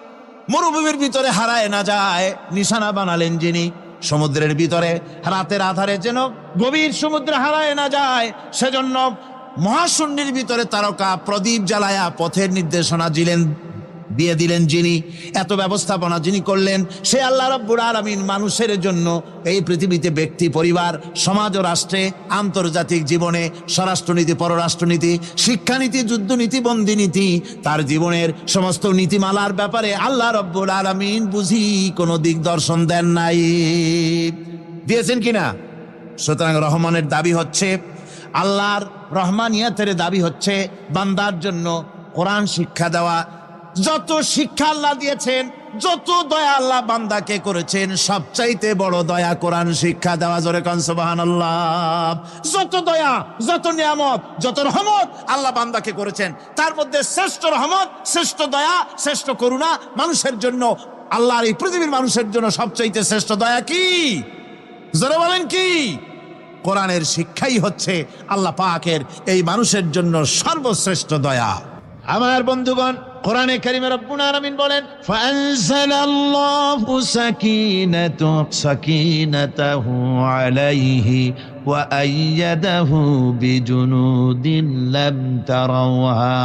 মরুভূমির ভিতরে হারায় না যায় নিশানা বানালেন যিনি, সমুদ্রের ভিতরে রাতের আধারে যেন গভীর সমুদ্রে হারায় না যায় সেজন্য মহাশূন্যের ভিতরে তারকা প্রদীপ জ্বালায়া পথের নির্দেশনা দিয়ে দিলেন যিনি, এত ব্যবস্থাপনা যিনি করলেন, সে আল্লাহ রাব্বুল আলামিন মানুষের জন্য এই পৃথিবীতে ব্যক্তি, পরিবার, সমাজ ও রাষ্ট্রে, আন্তর্জাতিক জীবনে, স্বরাষ্ট্রনীতি, পররাষ্ট্রনীতি, শিক্ষানীতি, যুদ্ধনীতি, বন্দিনীতি, তার জীবনের সমস্ত নীতিমালার ব্যাপারে আল্লাহ রাব্বুল আলামিন বুঝি কোনো দিক দর্শন দেন নাই। দিয়েছেন কিনা? সুতরাং রহমানের দাবি হচ্ছে, আল্লাহর রহমানিয়াতের দাবি হচ্ছে বান্দার জন্য কোরআন শিক্ষা দেওয়া। যত শিক্ষা আল্লাহ দিয়েছেন যত দয়া আল্লাহ বান্দাকে করেছেন, সবচাইতে বড় দয়া কোরআন শিক্ষা দেওয়া। জোরে কান সুবহানাল্লাহ। যত দয়া, যত নিয়ামত, যত রহমত আল্লাহ বান্দাকে করেছেন, তার মধ্যে শ্রেষ্ঠ রহমত, শ্রেষ্ঠ দয়া, শ্রেষ্ঠ করুণা মানুষের জন্য, আল্লাহর এই পৃথিবীর মানুষের জন্য সবচাইতে শ্রেষ্ঠ দয়া কি? জোরে বলেন কি? কোরআনের শিক্ষাই হচ্ছে আল্লাহ পাকের এই মানুষের জন্য সর্বশ্রেষ্ঠ দয়া। আমার বন্ধুগণ, কোরআনে কারিমে রব্বুল আলামিন বলেন, ফাআনজালাল্লাহু সাকিনাতাহু আলাইহি ওয়া আইয়াদাহু বিজুনুদিন লাম তারাওহা।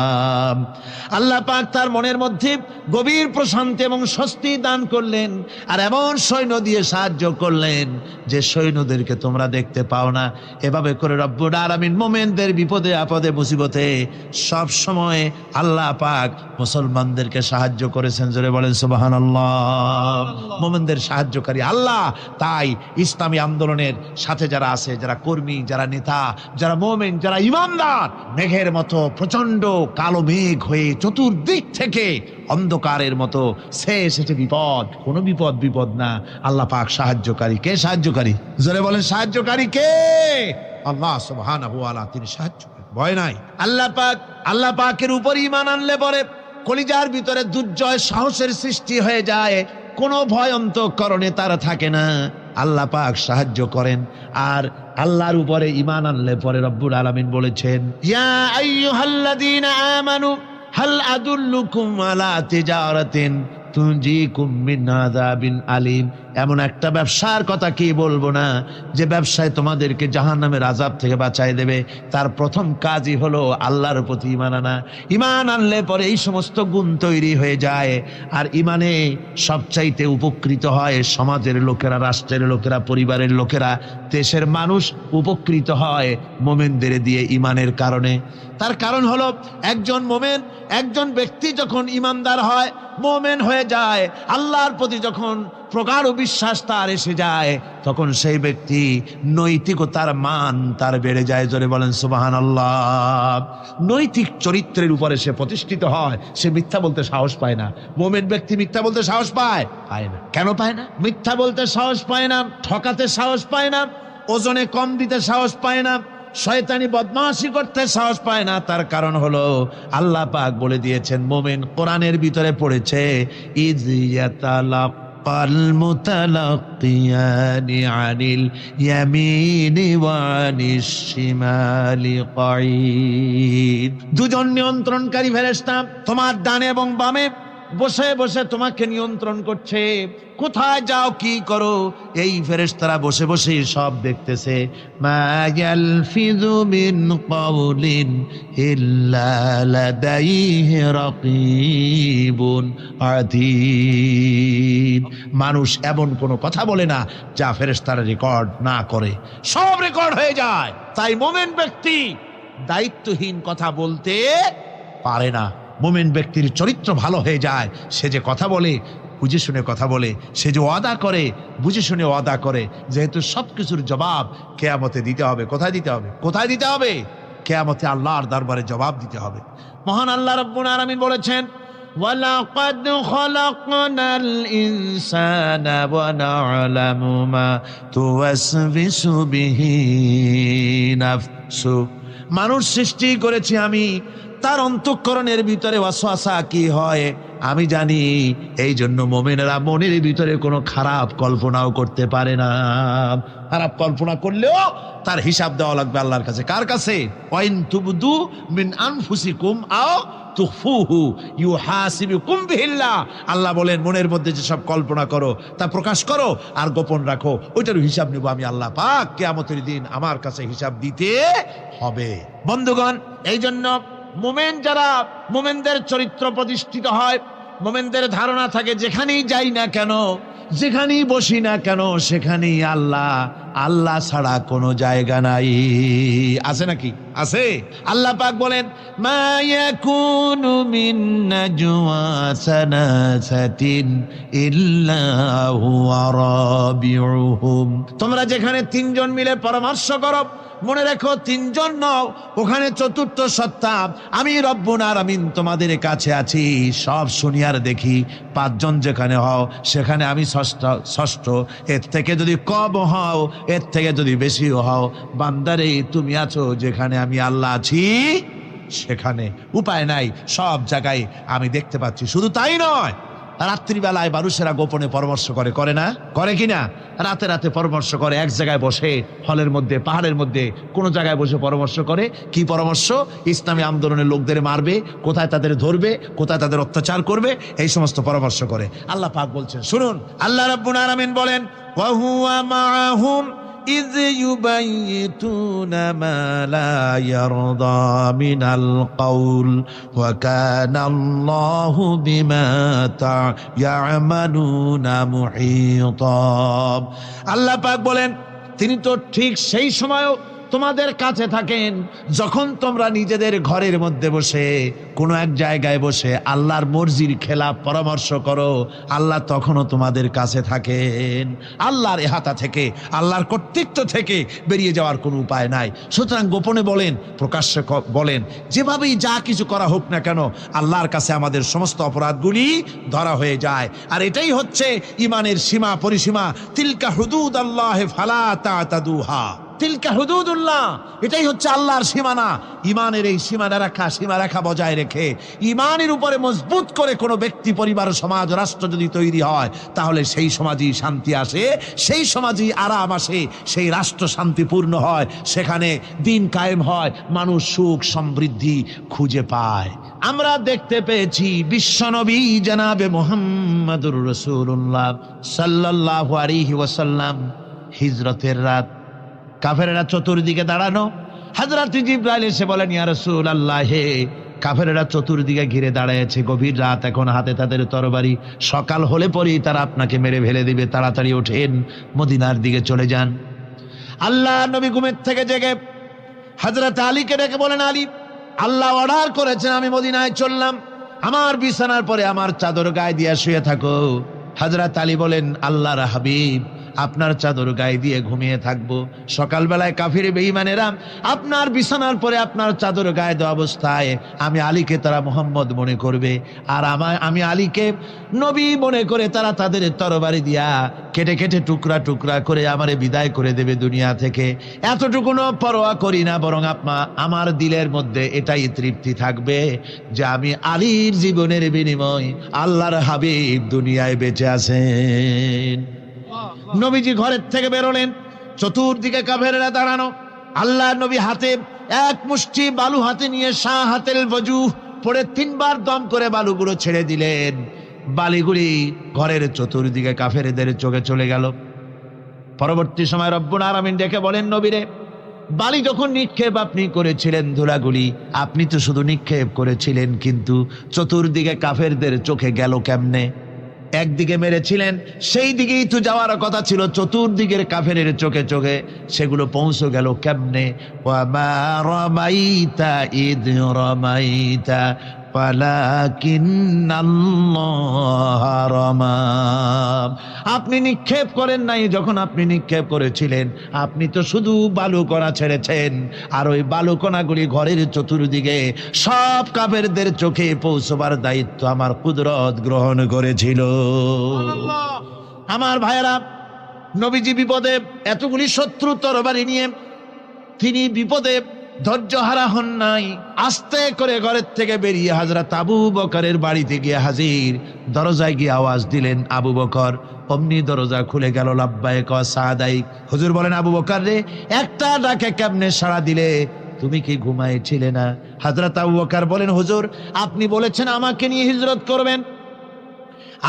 আল্লাহ পাক তার মনের মধ্যে গভীর প্রশান্তি এবং স্বস্তি দান করলেন, আর এমন সৈন্য দিয়ে সাহায্য করলেন যে সৈন্যদেরকে তোমরা দেখতে পাও না। এভাবে করে রব্বুল আলামিন মুমিনদের বিপদে আপদে মুসিবতে সব সময় আল্লাহ পাক মুসলমানদেরকে সাহায্য করেছেন। জোরে বলেন সুবহানাল্লাহ। মুমিনদের সাহায্যকারী আল্লাহ। তাই ইসলামী আন্দোলনের সাথে যারা আছে, যারা কর্মী, যারা নেতা, যারা মুমিন, যারা ইমানদার, মেঘের মতো প্রচন্ড কালো মেঘ হয়ে চতুর্দিক থেকে অন্ধকারের মতো সে এসেছে বিপদ, কোনো বিপদ না। আল্লাহ পাক সাহায্যকারী। কে সাহায্যকারী? জোরে বলেন, সাহায্যকারী কে? আল্লাহ সুবহানাহু ওয়া তাআলা, তিনি সাহায্যকারী, ভয় নাই। আল্লাহ পাকের উপর ঈমান আনলে পরে কলিজার ভিতরে দুর্জয় সাহসের সৃষ্টি হয়ে যায়, কোনো ভয় অন্তঃকরণে তার থাকে না। আল্লাহ পাক সাহায্য করেন। আর আল্লাহর উপরে ঈমান আনলে পরে রব্বুল আলামিন বলেছেন, ইয়া আইয়ুহাল্লাযীনা আমানু হাল আদুল্লুকুম আলা তিজারাতিন তুনজিকুম মিন আযাবিন আলীম। এমন একটা ব্যবসার কথা কি বলবো না যে ব্যবসায় তোমাদেরকে জাহান্নামের আযাব থেকে বাঁচায় দেবে। তার প্রথম কাজই হলো আল্লাহর প্রতি ঈমান আনা। ঈমান আনলে পরে এই সমস্ত গুণ তৈরি হয়ে যায়। আর ঈমানে সবচাইতে উপকৃত হয় সমাজের লোকেরা, রাষ্ট্রের লোকেরা, পরিবারের লোকেরা, দেশের মানুষ উপকৃত হয় মুমিনদের দিয়ে ঈমানের কারণে। তার কারণ হলো একজন মুমিন, একজন ব্যক্তি যখন ঈমানদার হয়, মুমিন হয়ে যায়, আল্লাহর প্রতি যখন প্রগাঢ় বিশ্বাস তার এসে যায়, তখন সেই ব্যক্তি নৈতিকতার মান তার বেড়ে যায়। জোরে বলেন সুবহানাল্লাহ। নৈতিক চরিত্রের উপরে সে প্রতিষ্ঠিত হয়। সে মিথ্যা বলতে সাহস পায় না। মুমিন ব্যক্তি মিথ্যা বলতে সাহস পায় না। কেন পায় না? মিথ্যা বলতে সাহস পায় না, ঠকাতে সাহস পায় না, ওজনে কম দিতে সাহস পায় না, শয়তানি বদমাশি করতে সাহস পায় না। তার কারণ হলো আল্লাহ পাক বলে দিয়েছেন, মুমিন কোরআনের ভিতরে পড়েছে, ইয ইয়াতালাক্কাল মুতালাক্কিয়ানি আনিল ইয়ামিনি ওয়া আনিশ শিমালি কাঈদ। দুজন নিয়ন্ত্রণকারী ফেরেশতা তোমার ডানে এবং বামে বসে বসে তোমাকে নিয়ন্ত্রণ করছে। কোথায় যাও, কি করো, এই ফেরেশতারা বসে বসে সব দেখতেছে। মা ইয়ালফিযু মিন কাওলিন ইল্লা লাদাইহি রাকীবুন আতীদ। মানুষ এমন কোনো কথা বলে না যা ফেরেশতারা রেকর্ড না করে, সব রেকর্ড হয়ে যায়। তাই মুমিন ব্যক্তি দায়িত্বহীন কথা বলতে পারে না। মুমিন ব্যক্তির চরিত্র ভালো হয়ে যায়। সে যে কথা বলে বুঝে শুনে কথা বলে, সে যে ওয়াদা করে বুঝে শুনে ওয়াদা করে। যেহেতু সবকিছুর জবাব কিয়ামতে দিতে হবে। কোথায় দিতে হবে? কোথায় দিতে হবে? কিয়ামতে আল্লাহর দরবারে জবাব দিতে হবে। মহান আল্লাহ রাব্বুল আলামিন বলেছেন, ওয়ালাকাদ খালাকনাল ইনসানা ওয়া না'লামু মা তুওয়াসবিসু বিহি নাফসু। মানুষ সৃষ্টি করেছি আমি, তার অন্তঃকরণের ভিতরে ওয়াসওয়াসা কি হয় আমি জানি। এই জন্য মুমিনেরা মনের ভিতরে কোনো খারাপ কল্পনাও করতে পারে না। খারাপ কল্পনা করলেও তার হিসাব দেওয়া লাগবে আল্লাহর কাছে। কার কাছে? ওয়াইন তুবদু মিন আনফুসিকুম আও তুখফুহু ইউহাসিবুকুম বিহিল্লাহ। আল্লাহ বলেন, মনের মধ্যে যে সব কল্পনা করো তা প্রকাশ করো আর গোপন রাখো, ওইটার হিসাব নেব আমি আল্লাহ পাক। কিয়ামতের দিন আমার কাছে হিসাব দিতে হবে। বন্ধুগণ, এই জন্য মুমিন যারা, মুমিনদের চরিত্র প্রতিষ্ঠিত হয়, মুমিনদের ধারণা থাকে যেখানেই যাই না কেন, যেখানেই বসি না কেন, সেখানেই আল্লাহ আল্লাহ ছাড়া কোনো জায়গা নাই। আছে নাকি? আছে। আল্লাহ পাক বলেন মা ইয়াকুনু মিন নাজওয়া সানাসাতিন ইল্লা হুয়া রাবিউহুম। তোমরা যেখানে তিনজন মিলে পরামর্শ করো, মনে রেখো তিনজন নও, ওখানে চতুর্থ সত্তা আমি রব্বুল আলামিন তোমাদের কাছে আছি। সব শুনি আর দেখি, পাঁচজন যেখানে হও সেখানে আমি ষষ্ঠ। এর থেকে যদি কম হও, এর থেকে যদি বেশি হও, বান্দারে তুমি আছো যেখানে আমি আল্লাহ আছি সেখানে। উপায় নাই, সব জায়গায় আমি দেখতে পাচ্ছি। শুধু তাই নয়, রাত্রিবেলায় মানুষেরা গোপনে পরামর্শ করে, করে না? করে কিনা? রাতে রাতে পরামর্শ করে, এক জায়গায় বসে, হলের মধ্যে, পাহাড়ের মধ্যে, কোনো জায়গায় বসে পরামর্শ করে। কি পরামর্শ? ইসলামী আন্দোলনের লোকদের মারবে, কোথায় তাদের ধরবে, কোথায় তাদের অত্যাচার করবে, এই সমস্ত পরামর্শ করে। আল্লাহ পাক বলছেন, শুনুন, আল্লাহ রাব্বুল আলামিন বলেন ওয়া হুয়া মাআহুম إذ يبيتون ما لا يرضى من القول وكان الله بما يعملون محيطا। আল্লাহ পাক বলেন তিনি তো ঠিক সেই সময়ও তোমাদের কাছে থাকেন যখন তোমরা নিজেদের ঘরের মধ্যে বসে কোনো এক জায়গায় বসে আল্লাহর মর্জির খেলাফ পরামর্শ করো, আল্লাহ তখনও তোমাদের কাছে থাকেন। আল্লাহর ইহাতা থেকে, আল্লাহর কর্তৃত্ব থেকে বেরিয়ে যাওয়ার কোনো উপায় নাই। সুতরাং গোপনে বলেন, প্রকাশ্যে বলেন, যেভাবেই যা কিছু করা হোক না কেন, আল্লাহর কাছে আমাদের সমস্ত অপরাধগুলি ধরা হয়ে যায়। আর এটাই হচ্ছে ইমানের সীমা পরিসীমা। তিলকা হুদুদাল্লাহ ফালা তা'তাদুহা, তিলকা হুদুদুল্লাহ, এটাই হচ্ছে আল্লাহর সীমানা। ইমানের এই সীমারেখা বজায় রেখে ইমানের উপরে মজবুত করে কোনো ব্যক্তি, পরিবার, সমাজ, রাষ্ট্র যদি তৈরি হয়, তাহলে সেই সমাজই শান্তি আসে, সেই সমাজই আরাম আসে, সেই রাষ্ট্র শান্তিপূর্ণ হয়, সেখানে দিন কায়েম হয়, মানুষ সুখ সমৃদ্ধি খুঁজে পায়। আমরা দেখতে পেয়েছি বিশ্বনবী জনাবে মুহাম্মদুর রাসূলুল্লাহ সাল্লাল্লাহু আলাইহি ওয়াসাল্লাম হিজরতের রাত, কাফেরেরা চতুর্দিকে দাঁড়ানো। হযরত জিবরাইল এসে বলেন, ইয়া রাসূলুল্লাহ, হে কাফেরেরা চতুর্দিকে ঘিরে দাঁড়িয়েছে, গভীর রাত, এখন হাতে তাদের তরবারি, সকাল হলে পরেই তারা আপনাকে মেরে ফেলে দিবে, তাড়াতাড়ি ওঠেন, মদিনার দিকে চলে যান। আল্লাহ নবী ঘুমের থেকে জেগে হযরত আলীকে ডেকে বলেন, আলী, আল্লাহ অর্ডার করেছেন, আমি মদিনায় চললাম, আমার বিছানার পরে আমার চাদর গায়ে দিয়ে শুয়ে থাকো। হযরত আলী বলেন, আল্লাহর হাবিব, আপনার চাদর গায়ে দিয়ে ঘুমিয়ে থাকবো, সকালবেলায় কাফির বেঈমানেরা আপনার বিছানার পরে আপনার চাদর গায়ে দেওয়া অবস্থায় আমি আলীকে তারা মুহাম্মদ মনে করবে, আর আমি আলীকে নবী মনে করে তারা তাদের তরবারি দিয়া কেটে কেটে টুকরা টুকরা করে আমারে বিদায় করে দেবে দুনিয়া থেকে। এতটুকুনো পরোয়া করি না, বরং আমার দিলের মধ্যে এটাই তৃপ্তি থাকবে যে আমি আলীর জীবনের বিনিময় আল্লাহর হাবিব দুনিয়ায় বেঁচে আছেন। নবীজি ঘরের থেকে বেরোলেন, চতুর্দিকে কাফেরেরা দাঁড়ানো। আল্লাহ নবী হাতে এক মুষ্টি বালু হাতে নিয়ে শাহাতেল ওযু পড়ে 3 বার দম করে বালুগুলো ছেড়ে দিলেন। বালিগুলি ঘরের চতুর্দিকে কাফেরদের চোখে চলে গেল। পরবর্তী সময় রব্বুল আলামিন ডেকে বলেন, নবীরে, বালি যখন নিক্ষেপ আপনি করেছিলেন, ধুলাগুলি আপনি তো শুধু নিক্ষেপ করেছিলেন, কিন্তু চতুর্দিকে কাফেরদের চোখে গেল কেমনে? একদিকে মেরেছিলেন, সেই দিকেই তো যাওয়ার কথা ছিল, চতুর্দিকের কাফেরের চোখে চোখে সেগুলো পৌঁছে গেল কেমনে? ওয়া মা রামাইতা ইদ রামাইতা ওয়ালাকিন্নাল্লাহ রামা। আপনি নিক্ষেপ করেন নাই, যখন আপনি নিক্ষেপ করেছিলেন আপনি তো শুধু বালুকণা ছেড়েছেন, আর ওই বালুকণাগুলি ঘরের চতুর্দিকে সব কাফেরদের চোখে পৌঁছবার দায়িত্ব আমার কুদরত গ্রহণ করেছিল। আমার ভাইয়েরা, নবীজি বিপদে, এতগুলি শত্রু তরবারি নিয়ে তিনি বিপদে ধৈর্য হারা হন নাই। আস্তে করে ঘরের থেকে বেরিয়ে হযরত আবু বকরের বাড়িতে গিয়ে হাজির। দরজায় গিয়ে আওয়াজ দিলেন, আবু বকর। অমনি দরজা খুলে গেল, লাব্বাইক ওয়া সাদাইক। হুজুর বলেন, আবু বকর রে, একটা ডাকে কেমনে সাড়া দিলে? তুমি কি ঘুমাইছিলে না? হযরত আবু বকর বলেন, হুজুর, আপনি বলেছেন আমাকে নিয়ে হিজরত করবেন,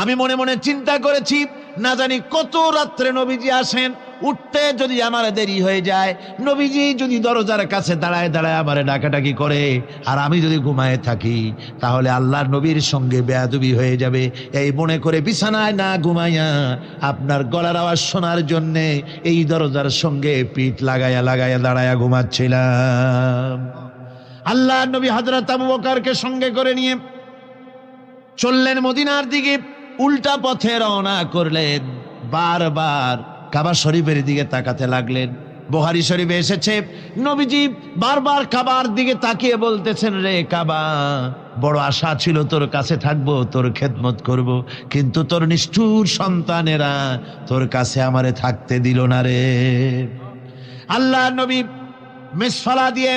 আমি মনে মনে চিন্তা করেছি, না জানি কত রাত্রে নবীজি আসেন, উঠতে যদি আমার দেরি হয়ে যায়, নবীজি যদি দরজার কাছে দাঁড়ায় দাঁড়ায় আমারে ডাকাডাকি করে আর আমি যদি ঘুমায় থাকি, তাহলে আল্লাহর নবীর সঙ্গে বেয়াদবি হয়ে যাবে। এই মনে করে বিছানায় না ঘুমাইয়া আপনার গলার আওয়াজ শোনার জন্যে এই দরজার সঙ্গে পিঠ লাগাইয়া লাগাইয়া দাঁড়ায়া ঘুমাচ্ছিলাম। আল্লাহর নবী হযরত আবু বকরকে সঙ্গে করে নিয়ে চললেন মদিনার দিকে। উল্টা পথে রওনা করলেন। বারবার কাবা শরীফের দিকে তাকাতে লাগলেন। বুখারী শরীফে এসেছে, নবীজি বারবার কাবার দিকে তাকিয়ে বলতেছেন, রে কাবা, বড় আশা ছিল তোর কাছে থাকবো, তোর খেদমত করব, কিন্তু তোর নিষ্ঠুর সন্তানেরা তোর কাছে আমারে থাকতে দিল না রে। আল্লাহ নবী মিসফালা দিয়ে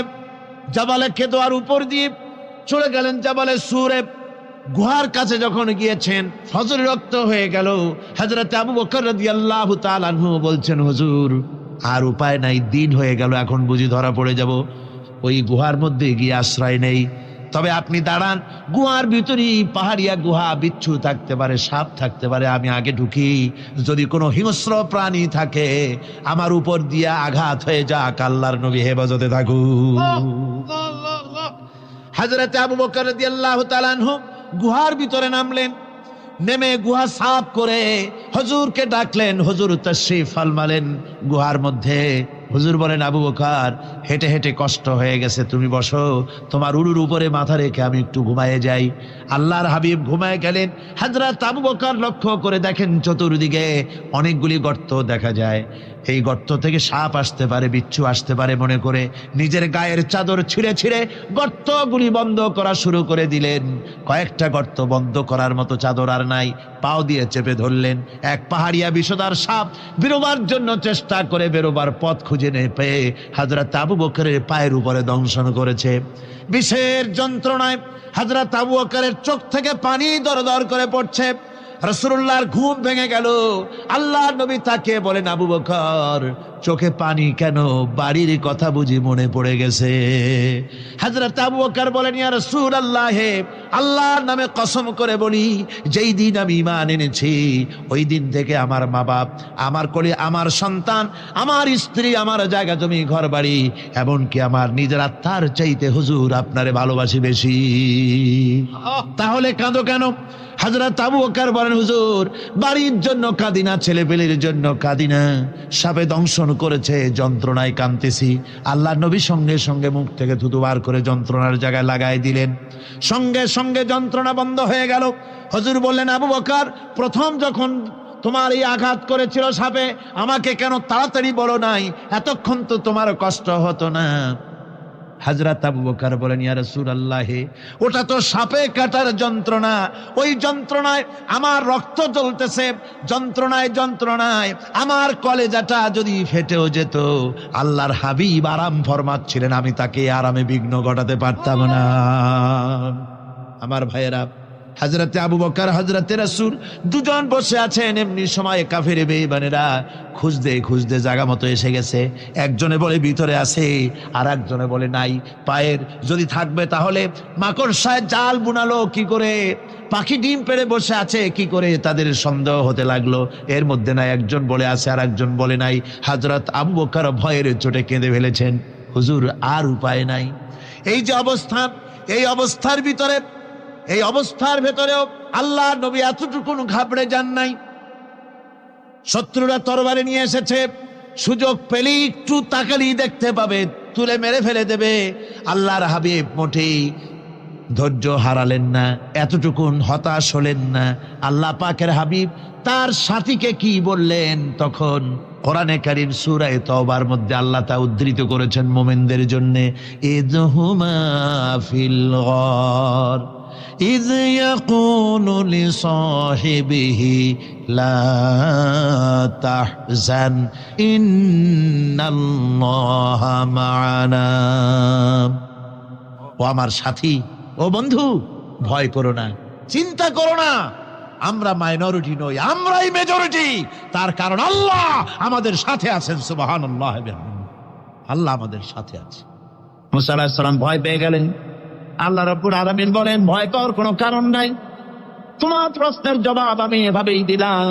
জাবালে কেদোয়ার উপর দিয়ে চলে গেলেন জাবালে সুরে। গুহার কাছে যখন গিয়েছেন, ফজর রক্ত হয়ে গেল। হযরত আবু বকর রাদিয়াল্লাহু তাআলা আনহু বলছেন, হুজুর আর উপায় নাই, দিন হয়ে গেল, এখন বুঝি ধরা পড়ে যাব, ওই গুহার মধ্যে গিয়ে আশ্রয় নেই। তবে আপনি দাঁড়ান, গুহার ভিতরেই পাহাড়িয়া গুহা, বিচ্ছু থাকতে পারে, সাপ থাকতে পারে, আমি আগে ঢুকি, যদি কোনো হিংস্র প্রাণী থাকে আমার উপর দিয়ে আঘাত হয়ে যাক, আল্লাহর নবী হেফাজতে থাকুক। হযরত আবু বকর রাদিয়াল্লাহু তাআলা আনহু গুহার ভিতরে নামলেন। নেমে গুহা সাফ করে হুজুরকে ডাকলেন। হুজুর তাশরীফ ফরমালেন গুহার মধ্যে। হুজুর বলেন, আবু বকর, হেঁটে হেঁটে কষ্ট হয়ে গেছে, তুমি বসো, তোমার উরুর উপরে মাথা রেখে আমি একটু ঘুমায়ে যাই। আল্লাহর হাবিব ঘুমায় গেলেন। হযরত আবু বকর লক্ষ্য করে দেখেন চতুর্দিকে অনেকগুলি গর্ত দেখা যায়। এই গর্ত থেকে সাপ আসতে পারে, বিচ্ছু আসতে পারে মনে করে নিজের গায়ের চাদর ছিঁড়ে ছিঁড়ে গর্তগুলি বন্ধ করা শুরু করে দিলেন। কয়েকটা গর্ত বন্ধ করার মতো চাদর আর নাই, পাও দিয়ে চেপে ধরলেন। এক পাহাড়িয়া বিষধর সাপ বেরোবার জন্য চেষ্টা করে বেরোবার পথ খুঁজে না পেয়ে হযরত আবু বকরের পায়ের উপরে দংশন করেছে। বিষের যন্ত্রণায় হযরত আবু বকরের চোখ থেকে পানি দরদর করে পড়ছে। রাসূলুল্লাহর ঘুম ভেঙে গেল। আল্লাহর নবী তাকে বলেন, আবু বকর, চোখে পানি কেন? বাড়ির কথা বুঝি মনে পড়ে গেছে? হযরত আবু বকর বলেন, ইয়া রাসূলুল্লাহ, আল্লাহর নামে কসম করে বলি, যেই দিন আমি ঈমান এনেছি ওই দিন থেকে আমার মা বাপ, আমার কোলে আমার সন্তান, আমার স্ত্রী, আমার জায়গা জমি ঘর বাড়ি, এমনকি আমার নিজের আত্মার চাইতে হুজুর আপনারে ভালোবাসি বেশি। তাহলে কাঁদো কেন? হযরত আবু বকর বলেন, হুজুর, বাড়ির জন্য কাঁদি না, ছেলেপেলের জন্য কাঁদি না, সাপে দংশন করেছে, যন্ত্রণায় কাঁদতেছি। আল্লাহ নবী সঙ্গে সঙ্গে মুখ থেকে থুতু বার করে যন্ত্রণার জায়গায় লাগাই দিলেন। সঙ্গে সঙ্গে যন্ত্রণা বন্ধ হয়ে গেল। হুজুর বললেন, আবু বকর, প্রথম যখন তোমার এই আঘাত করেছিল সাপে, আমাকে কেন তাড়াতাড়ি বলো নাই? এতক্ষণ তো তোমার কষ্ট হতো না। হযরত আবু বকর বলেন, ইয়া রাসূলুল্লাহ, ওটা তো সাপে কাটার যন্ত্রণা, ওই যন্ত্রণায় আমার রক্ত জ্বলতেছে, যন্ত্রণায় যন্ত্রণায় আমার কলেজাটা যদি ফেটেও যেত। আল্লাহর হাবিব আরাম ফরমাচ্ছিলেন, আমি তাকে আরামে বিঘ্ন ঘটাতে পারতাম না। আমার ভাইয়েরা, হযরতে আবু বকর, হযরতে রাসূল দুজন বসে আছেন। এমনি সময় কাফের বেঈমানেরা খুঁজতে খুঁজতে জায়গা মতো এসে গেছে। একজনে বলে ভিতরে আছে, আর একজনে বলে নাই। পায়ের যদি থাকবে তাহলে মাকড়সায় জাল বুনালো কি করে, পাখি ডিম পেড়ে বসে আছে কি করে, তাদের সন্দেহ হতে লাগলো। এর মধ্যে নাই একজন বলে আছে আর একজন বলে নাই। হযরত আবু বকর ভয়ের চোটে কেঁদে ফেলেছেন, হুজুর আর উপায় নাই। এই যে অবস্থা, এই অবস্থার ভিতরে, এই অবস্থার ভেতরেও আল্লাহ নবী এতটুকু ঘাবড়ে যান নাই। শত্রুরা তরবারি নিয়ে এসেছে, সুযোগ পেলেই একটু তাকালেই দেখতে পাবে, তুলে মেরে ফেলে দেবে। আল্লাহর হাবিব মোটেই ধৈর্য হারালেন না, এতটুকুন হতাশ হলেন না। আল্লাহ পাকের হাবিব তার সাথীকে কি বললেন? তখন কোরআনে কারীম সূরা তাওবার মধ্যে আল্লাহ তা উদ্ধৃত করেছেন মুমিনদের জন্য, ইযহুমা ফিল গার إذ يقول لصاحبه لا تحزن إن الله معنا। ও আমার সাথী, ও বন্ধু, ভয় করো না, চিন্তা করো না, আমরা মাইনরিটি নই, আমরাই মেজরিটি। তার কারণ আল্লাহ আমাদের সাথে আছেন। সুবহানাল্লাহ, আল্লাহ আমাদের সাথে আছে। মুসা আলাইহিস সালাম ভয় পেয়ে গেলেন। আল্লাহ রাব্বুল আলামিন বলেন, ভয় পাওয়ার কোনো কারণ নাই, তোমার প্রশ্নের জবাব আমি এভাবেই দিলাম।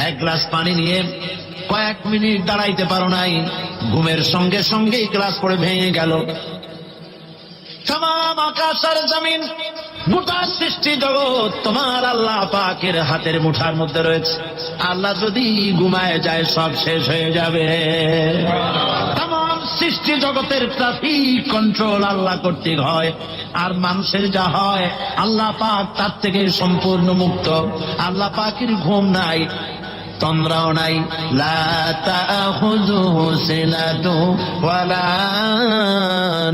এক গ্লাস পানি নিয়ে কয়েক মিনিট দাঁড়াইতে পারো নাই, ঘুমের সঙ্গে সঙ্গেই গ্লাস পড়ে ভেঙে গেল। তামাম আকাশ আর জমিন, গোটা সৃষ্টি জগৎ তোমার আল্লাহ পাকের হাতের মুঠার মধ্যে রয়েছে। আল্লাহ যদি ঘুমায় যায় সব শেষ হয়ে যাবে। তামাম সৃষ্টি জগতের ট্রাফিক কন্ট্রোল আল্লাহ কর্তৃক হয়, আর মানুষের যা হয় আল্লাহ পাক তার থেকে সম্পূর্ণ মুক্ত। আল্লাহ পাকের ঘুম নাই, তন্দ্রাও নাই। লা তাখুযুহু সিনাতু ওয়ালা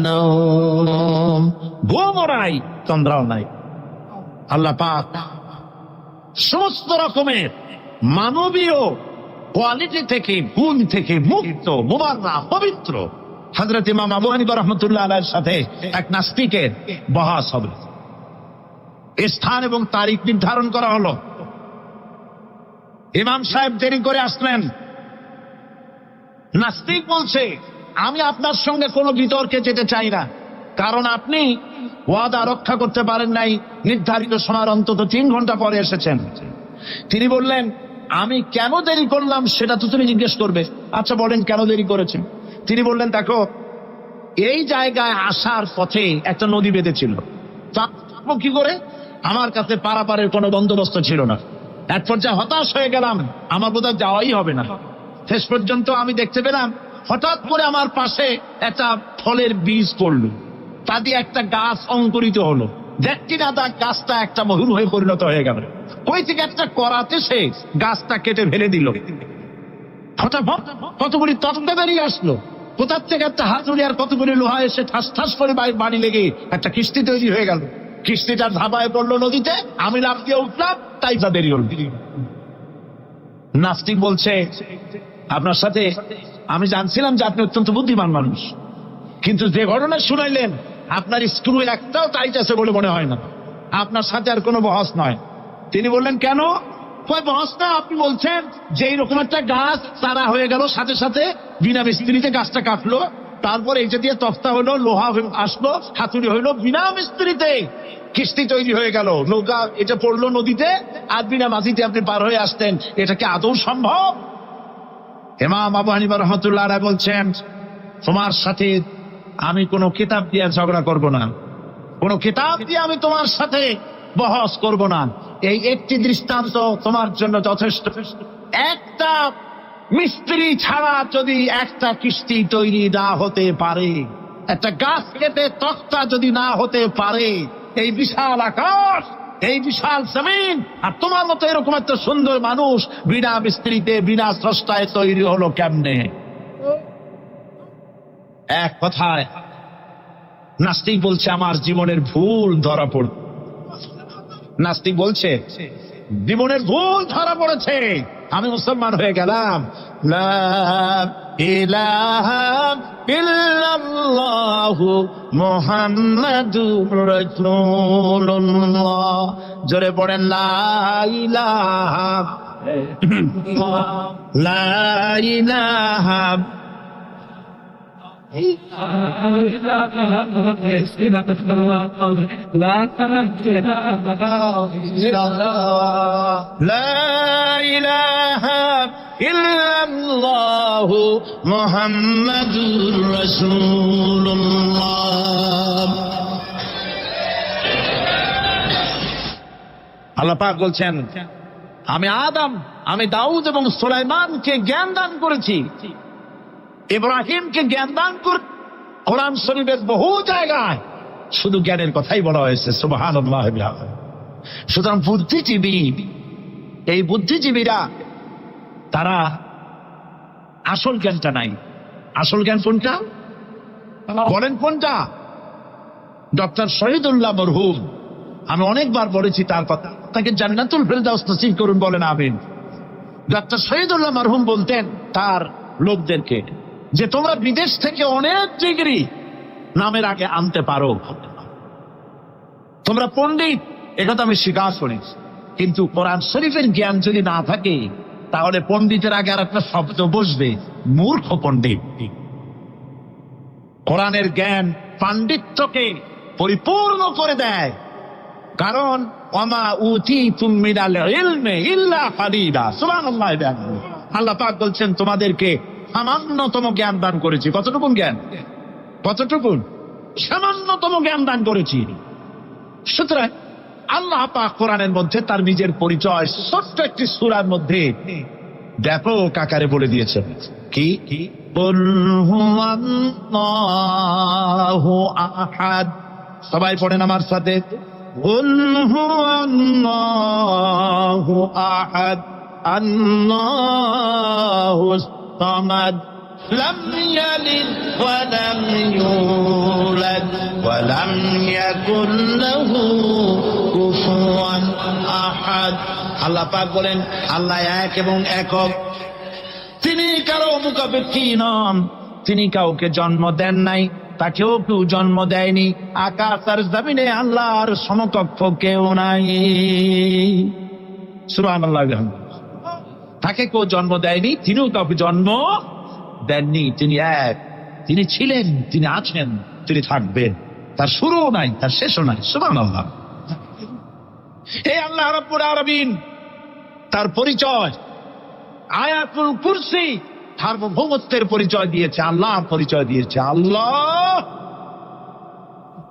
নাওম, ঘুমও নাই, তন্দ্রাও নাই। আল্লাহ পাক সমস্ত রকমের মানবীয় কোয়ালিটি থেকে, গুণ থেকে মুক্ত, মুবাররা, পবিত্র। হযরত ইমাম আবু হানিফা রাহমাতুল্লাহ আলাইহির সাথে এক নাস্তিকের বহস হবে। স্থান এবং তারিখ নির্ধারণ করা হলো। ইমাম সাহেব দেরি করে আসলেন। নাস্তিক বলছে, আমি আপনার সঙ্গে কোনো বিতর্কে যেতে চাই না, কারণ আপনি ওয়াদা রক্ষা করতে পারেন নাই। নির্ধারিত সময়ের অন্তত 3 ঘন্টা পরে এসেছেন। তিনি বললেন, আমি কেন দেরি করলাম সেটা তো তুমি জিজ্ঞেস করবে। আচ্ছা বলেন কেন দেরি করেছেন? তিনি বললেন, দেখো, এই জায়গায় আসার পথে একটা নদী বেঁধেছিল, তা কি করে? আমার কাছে পারাপারের কোনো বন্দোবস্ত ছিল না। এক পর্যায়ে হতাশ হয়ে গেলাম, আমার বোধহয় যাওয়াই হবে না। শেষ পর্যন্ত আমি দেখতে পেলাম হঠাৎ করে আমার পাশে একটা ফলের বীজ পড়ল, তা দিয়ে একটা গাছ অঙ্কুরিত হলো। দেখছি না তার গাছটা একটা মহুর হয়ে পরিণত হয়ে গেল। কই থেকে একটা করাতে সে গাছটা কেটে ফেলে দিল। হঠাৎ কতগুলি তত্ত্ব বেরিয়ে আসলো, কোথার থেকে একটা হাতুড়ি আর কতগুলি লোহা এসে ঠাস ঠাস করে বাড়ি লেগে একটা কিস্তি তৈরি হয়ে গেল। কিস্তিটা ধাবায় পড়লো নদীতে, আমি লাফ দিয়ে উঠলাম, তাই তা দেরি হল। নাস্তিক বলছে, আপনার সাথে আমি জানছিলাম যে আপনি অত্যন্ত বুদ্ধিমান মানুষ, কিন্তু যে ঘটনা শুনাইলেন আপনার স্ক্রু একটাও টাইট আছে বলে মনে হয় না। আপনার সাথে আর কোনো বহস নয়। তিনি বললেন, কেন? বহস না, আপনি বলছেন যে এইরকম একটা গাছ তারা হয়ে গেল, সাথে সাথে বিনা মিস্ত্রিতে গাছটা কাটলো, তারপর এইটা দিয়ে তক্তা হলো, লোহা আসলো, হাতুড়ি হইলো, বিনা মিস্ত্রিতে কিস্তি তৈরি হয়ে গেল। নৌকা এটা পড়লো নদীতে, আর বিনা মাঝিতে আপনি পার হয়ে আসতেন। এটা কি আদৌ সম্ভব? ইমাম আবু হানিফা রাহমাতুল্লাহ আলাইহি বলছেন, তোমার সাথে আমি কোনো কিতাব দিয়ে ঝগড়া করব না, কোনো কিতাব দিয়ে আমি তোমার সাথে বহস করব না। এই একটি দৃষ্টান্ত তোমার জন্য যথেষ্ট। একটা মিস্ত্রি ছাড়া যদি একটা কিস্তি তৈরি না হতে পারে, একটা গাছ কেটে তক্তা যদি না হতে পারে, এই বিশাল আকাশ, এই বিশাল জমিন, আর তোমার মতো এরকম একটা সুন্দর মানুষ বিনা মিস্ত্রিতে, বিনা স্রষ্টায় তৈরি হলো কেমনে? এক কথায় নাস্তিক বলছে, আমার জীবনের ভুল ধরা পড়ল। নাস্তিক বলছে, জীবনের ভুল ধরা পড়েছে, আমি মুসলমান হয়ে গেলাম। লা ইলাহা ইল্লাল্লাহু মুহাম্মাদুর রাসূলুল্লাহ। জোরে পড়েন, লা ইলাহা লা ইলাহা ইল্লাল্লাহু মুহাম্মাদুর রাসূলুল্লাহ। আল্লাহ পাক বলছেন, আমি আদম, আমি দাউদ এবং সুলাইমানকে জ্ঞান দান করেছি, ইব্রাহিমকে জ্ঞান দান করে। কোরআন শরীফের বহু জায়গায় শুধু জ্ঞানের কথাই বলা হয়েছে। সুবহানাল্লাহ। সুতরাং বুদ্ধিজীবী, এই বুদ্ধিজীবীরা তারা আসল জ্ঞানটা নাই। আসল জ্ঞান কোনটা বলেন? কোনটা? ডক্টর শহীদুল্লাহ মরহুম, আমি অনেকবার বলেছি তার কথা, তাকে জান্নাতুল ফেরদাউস নসিব করুন, বলেন আমিন। ডক্টর শহীদুল্লাহ মরহুম বলতেন তার লোকদেরকে যে তোমরা বিদেশ থেকে অনেক ডিগ্রি নামের আগে আনতে পারো, তোমরা পণ্ডিত, একথা আমি স্বীকার করি, কিন্তু কোরআন শরীফের জ্ঞান যদি না থাকে তাহলে পণ্ডিতের আগে আর একটা শব্দ বসবে, মূর্খ পণ্ডিত। কোরআনের জ্ঞান পাণ্ডিত্যকে পরিপূর্ণ করে দেয়, কারণ ওয়ামা উতীতুম মিনাল ইলমি ইল্লা কালিলা। সুবহানাল্লাহ। আল্লাহ পাক বলছেন তোমাদেরকে সামান্যতম জ্ঞান দান করেছি। কতটুকু জ্ঞান? কতটুকু? সামান্যতম জ্ঞান দান করেছি। সুতরাং আল্লাহ পাক কোরআনের মধ্যে তার নিজের পরিচয় ছোট্ট একটি সূরার মধ্যে ব্যাপক আকারে বলে দিয়েছেন। কি? কুল হুয়াল্লাহু আহাদ। সবাই পড়েন আমার সাথে, কুল হুয়াল্লাহু আহাদ আল্লাহুস সামাদ লাম ইয়ালিদ ওয়া লাম ইউলাদ ওয়া লাম ইয়াকুল লাহু কুফুয়ান আহাদ। আল্লাহ পাক বলেন আল্লাহ এক এবং একক, তিনি কারো মুখাপেক্ষী নন, তিনি কাউকে জন্ম দেন নাই, তাকেও কেউ জন্ম দেয়নি। আকাশ আর জমিনে আল্লাহর সমকক্ষ কেউ নাই। সুবহানাল্লাহ। তাকে কেউ জন্ম দেয়নি, তিনিও কাউকে জন্ম দেননি। তিনি এক, তিনি ছিলেন, তিনি আছেন, তিনি থাকবেন। তার শুরুও নাই, তার শেষও নাই। সুবহানাল্লাহ। এই আল্লাহ রাব্বুল আলামিন তার পরিচয় আয়াতুল কুরসি সার্বভৌমত্বের পরিচয় দিয়েছে, আল্লাহর পরিচয় দিয়েছে। আল্লাহ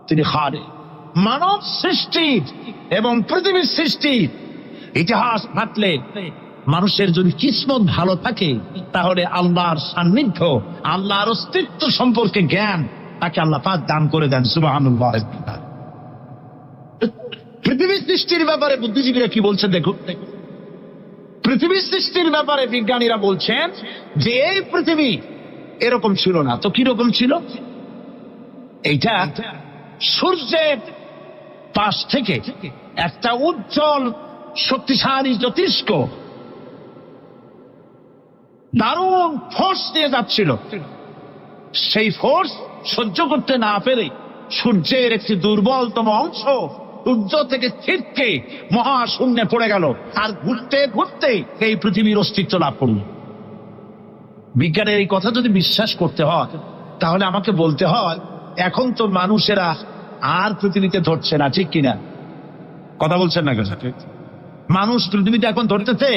তিনি খালিক। মানব সৃষ্টি এবং পৃথিবীর সৃষ্টি ইতিহাস ঘাটলে মানুষের যদি কিসমত ভালো থাকে তাহলে আল্লাহর সান্নিধ্য, আল্লাহর অস্তিত্ব সম্পর্কে জ্ঞান তাকে আল্লাহ পাক দান করে দেন। সুবহানাল্লাহ। পৃথিবীর সৃষ্টির ব্যাপারে বুদ্ধিজীবীরা কি বলছেন দেখুন। পৃথিবীর সৃষ্টির ব্যাপারে বিজ্ঞানীরা বলছেন যে এই পৃথিবী এরকম ছিল না। তো কিরকম ছিল? এইটা সূর্যের পাশ থেকে একটা উজ্জ্বল শক্তিশালী জ্যোতিষ্ক দারুণ ফোর্স দিয়ে যাচ্ছিল। সেই ফোর্স সহ্য করতে না পেরে সূর্যের একটি দুর্বলতম অংশ সূর্য থেকে ছিটকে মহাশূন্যে পড়ে গেল, আর ঘুরতে ঘুরতে এই পৃথিবীর অস্তিত্ব লাভ করল। বিজ্ঞানের এই কথা যদি বিশ্বাস করতে হয় তাহলে আমাকে বলতে হয় এখন তো মানুষেরা আর পৃথিবীতে ধরছে না, ঠিক কিনা? কথা বলছেন না? মানুষ পৃথিবীতে এখন ধরতেছে,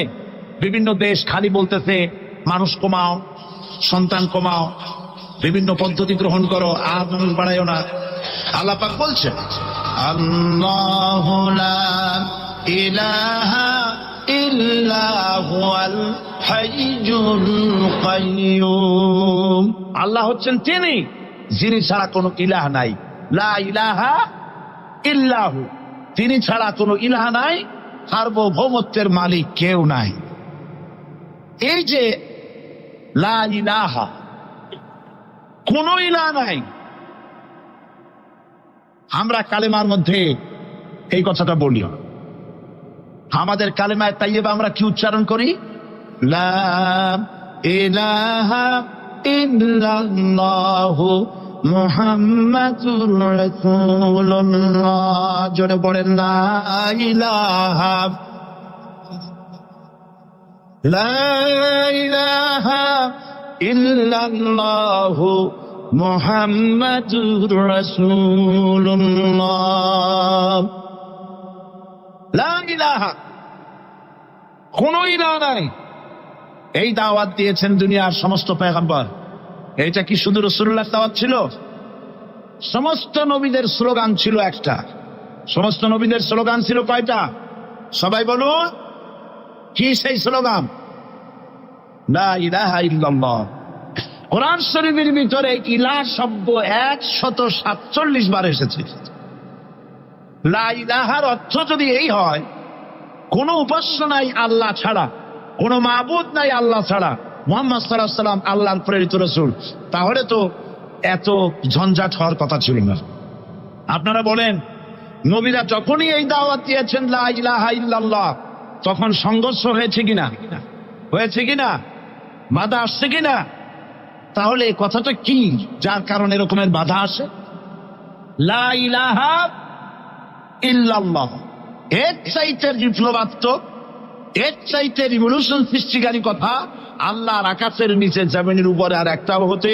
বিভিন্ন দেশ খালি বলতেছে মানুষ কমাও, সন্তান কমাও, বিভিন্ন পদ্ধতি গ্রহণ করো, আর মানুষ বাড়াইও না। আল্লাহ পাক বলছেন আল্লাহু লা ইলাহা ইল্লা হুয়াল হাইয়ুল কাইয়্যুম। আল্লাহ হচ্ছেন তিনি যিনি ছাড়া কোনো ইলাহ নাই। লা ইলাহা ইল্লাহু, তিনি ছাড়া কোনো ইলাহ নাই, সার্বভৌমত্বের মালিক কেউ নাই। এই যে লা ইলাহা, কোন ইলাহ নাই, আমরা কালেমার মধ্যে এই কথাটা বলি। আমাদের কালেমায় তাইয়্যিবা আমরা কি উচ্চারণ করি? লা ইলাহা ইল্লাল্লাহু মুহাম্মাদুর রাসূলুল্লাহ। জোরে বলেন লা ইলাহা, লা ইলাহা ইল্লাল্লাহু মুহাম্মাদুর রাসূলুল্লাহ। লা ইলাহা, কোন ইলাহ নাই। এই দাওয়াত দিয়েছেন দুনিয়ার সমস্ত পয়গম্বর। এইটা কি শুধু রাসূলুল্লাহর দাওয়াত ছিল? সমস্ত নবীদের স্লোগান ছিল একটা। সমস্ত নবীদের স্লোগান ছিল কয়টা? সবাই বলুন, কি সেই স্লোগান? লা ইলাহা ইল্লাল্লাহ। কোরআন শরীফের ভিতরে ইলাহ শব্দ 147 বার এসেছে। লা ইলাহার অর্থ যদি এই হয় কোন উপাস্য নাই আল্লাহ ছাড়া, কোন মাবুদ নাই আল্লাহ ছাড়া, মুহাম্মদ সাল্লাল্লাহু আলাইহি ওয়াসাল্লাম আল্লাহর প্রেরিত রাসূল, তাহলে তো এত ঝঞ্ঝাট হওয়ার কথা ছিল না। আপনারা বলেন, নবীরা যখনই এই দাওয়াত দিয়েছেন লা ইলাহা ইল্লাল্লাহ, তখন সংঘর্ষ হয়েছে কিনা? হয়েছে কিনা? বাধা আসছে কিনা? তাহলে এই কথাটা কি যার কারণে এরকমের বাধা আসে? লা ইলাহা ইল্লাল্লাহ, এর চাইতে বিপ্লবাত্মক, এর চাইতে রিভলিউশন সৃষ্টিকারী কথা আল্লাহর আকাশের নিচে জমিনের উপরে আর একটাও হতে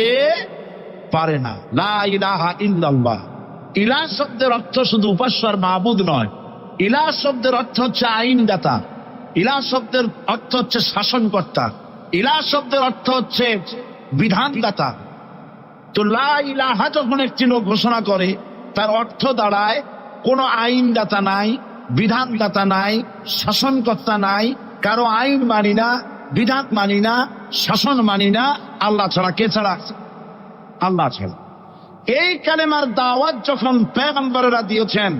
পারে না। লা ইলাহা ইল্লাল্লাহ। ইলাহ শব্দের অর্থ শুধু উপাস্য আর মাবুদ নয়, ইলাহ শব্দের অর্থ হচ্ছে আইনদাতা, ইলাহ শব্দের অর্থ হচ্ছে শাসনকর্তা, ইলাহ শব্দের অর্থ হচ্ছে বিধানদাতা। তো লা ইলাহা যখন একটি লোক ঘোষণা করে, তার অর্থ দাঁড়ায় কোনো আইনদাতা নাই, বিধানদাতা নাই, শাসনকর্তা নাই, কারো আইন মানি না, বিধান মানি না, শাসন মানি না, আল্লাহ ছাড়া। কে ছাড়া? আল্লাহ ছাড়া। এই কালেমার দাওয়াত যখন পয়গম্বরেরা দিয়েছেন,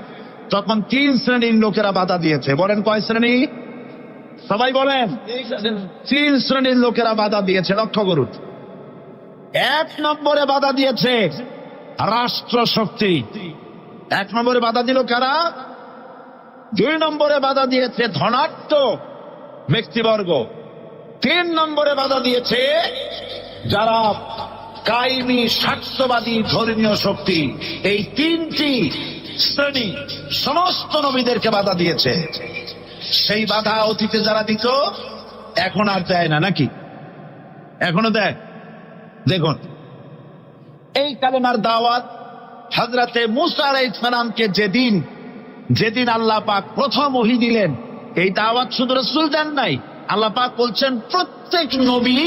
তখন 3 শ্রেণীর লোকেরা বাধা দিয়েছে। বলেন কয় শ্রেণী? সবাই বলেন। 3 শ্রেণীর লোকেরা বাধা দিয়েছে, লক্ষ্য করুন। 1 নম্বরে বাধা দিয়েছে রাষ্ট্র শক্তি। 1 নম্বরে বাধা দিল কারা? 2 নম্বরে বাধা দিয়েছে ধনাঢ্য ব্যক্তিবর্গ। 3 নম্বরে বাধা দিয়েছে যারা কায়েমি স্বার্থবাদী ধর্মীয় শক্তি। এই 3টি শ্রেণী সমস্ত নবীদেরকে বাধা দিয়েছে। সেই বাধা অতীতে যারা দিত, এখন আর দেয় না নাকি? এখনো দেয়? দেখুন, এই কালেমার দাওয়াত হযরতে মূসা আলাইহিস সালামকে যেদিন আল্লাহ পাক প্রথম ওহী দিলেন, এই দাওয়াত শুধু রাসূল দেন নাই, আল্লাহ পাক বলছেন প্রত্যেক নবী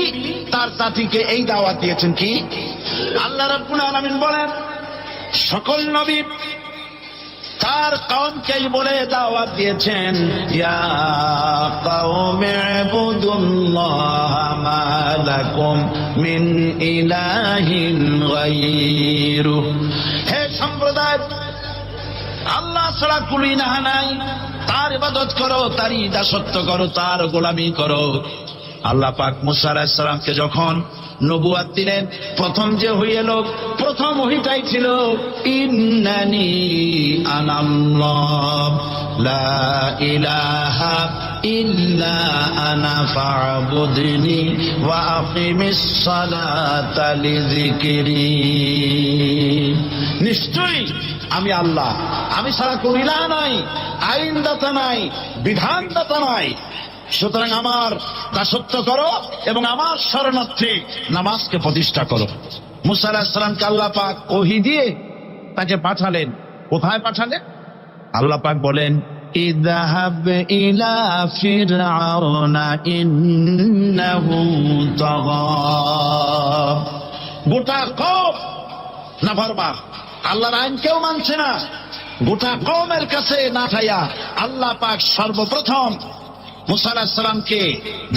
তার জাতিকে এই দাওয়াত দিয়েছেন। কি? আল্লাহ রাব্বুল আলামিন বলেন, সকল নবী তার কওমকেই বলে দাওয়াত দিয়েছেন, ইয়া কওমি ইবুদুল্লাহ মা লাকুম মিন ইলাহিন গায়রু। হে সম্প্রদায়, আল্লাহ ছাড়া কোনো ইলাহ নাই, তার ইবাদত করো, তারই দাসত্ব করো, তার গোলামি করো। আল্লাহ পাক মূসা আলাইহিস সালামকে যখন নবুয়াত দিলেন, প্রথম যে ওহী এলো, প্রথম ওহীটাই ছিল ইন্নানি আনাল্লাহ লা ইলাহা ইল্লা আনা ফা'বুদনি ওয়া আকিমিস সালাতা লিযিকরি। নিশ্চয়ই আমি আল্লাহ, আমি ছাড়া কোন ইলাহ নাই, আইনদাতা নাই, বিধানদাতা নাই, সুতরাং আমার দাসত্ব করো এবং আমার শরণার্থে নামাজকে প্রতিষ্ঠা করো। মূসা আলাইহিস সালামকে আল্লাহ পাক ওহী দিয়ে তাকে পাঠালেন। কোথায় পাঠালেন? আল্লাহ পাক বলেন, ইযহাব ইলা ফিরআউনা ইন্নাহু তাগা। গোটা কওম নাফরমান, আল্লাহর আইন কেউ মানছে না। গোটা কওমের কাছে না খাইয়া আল্লাহ পাক সর্বপ্রথম মূসা আলাইহিস সালামকে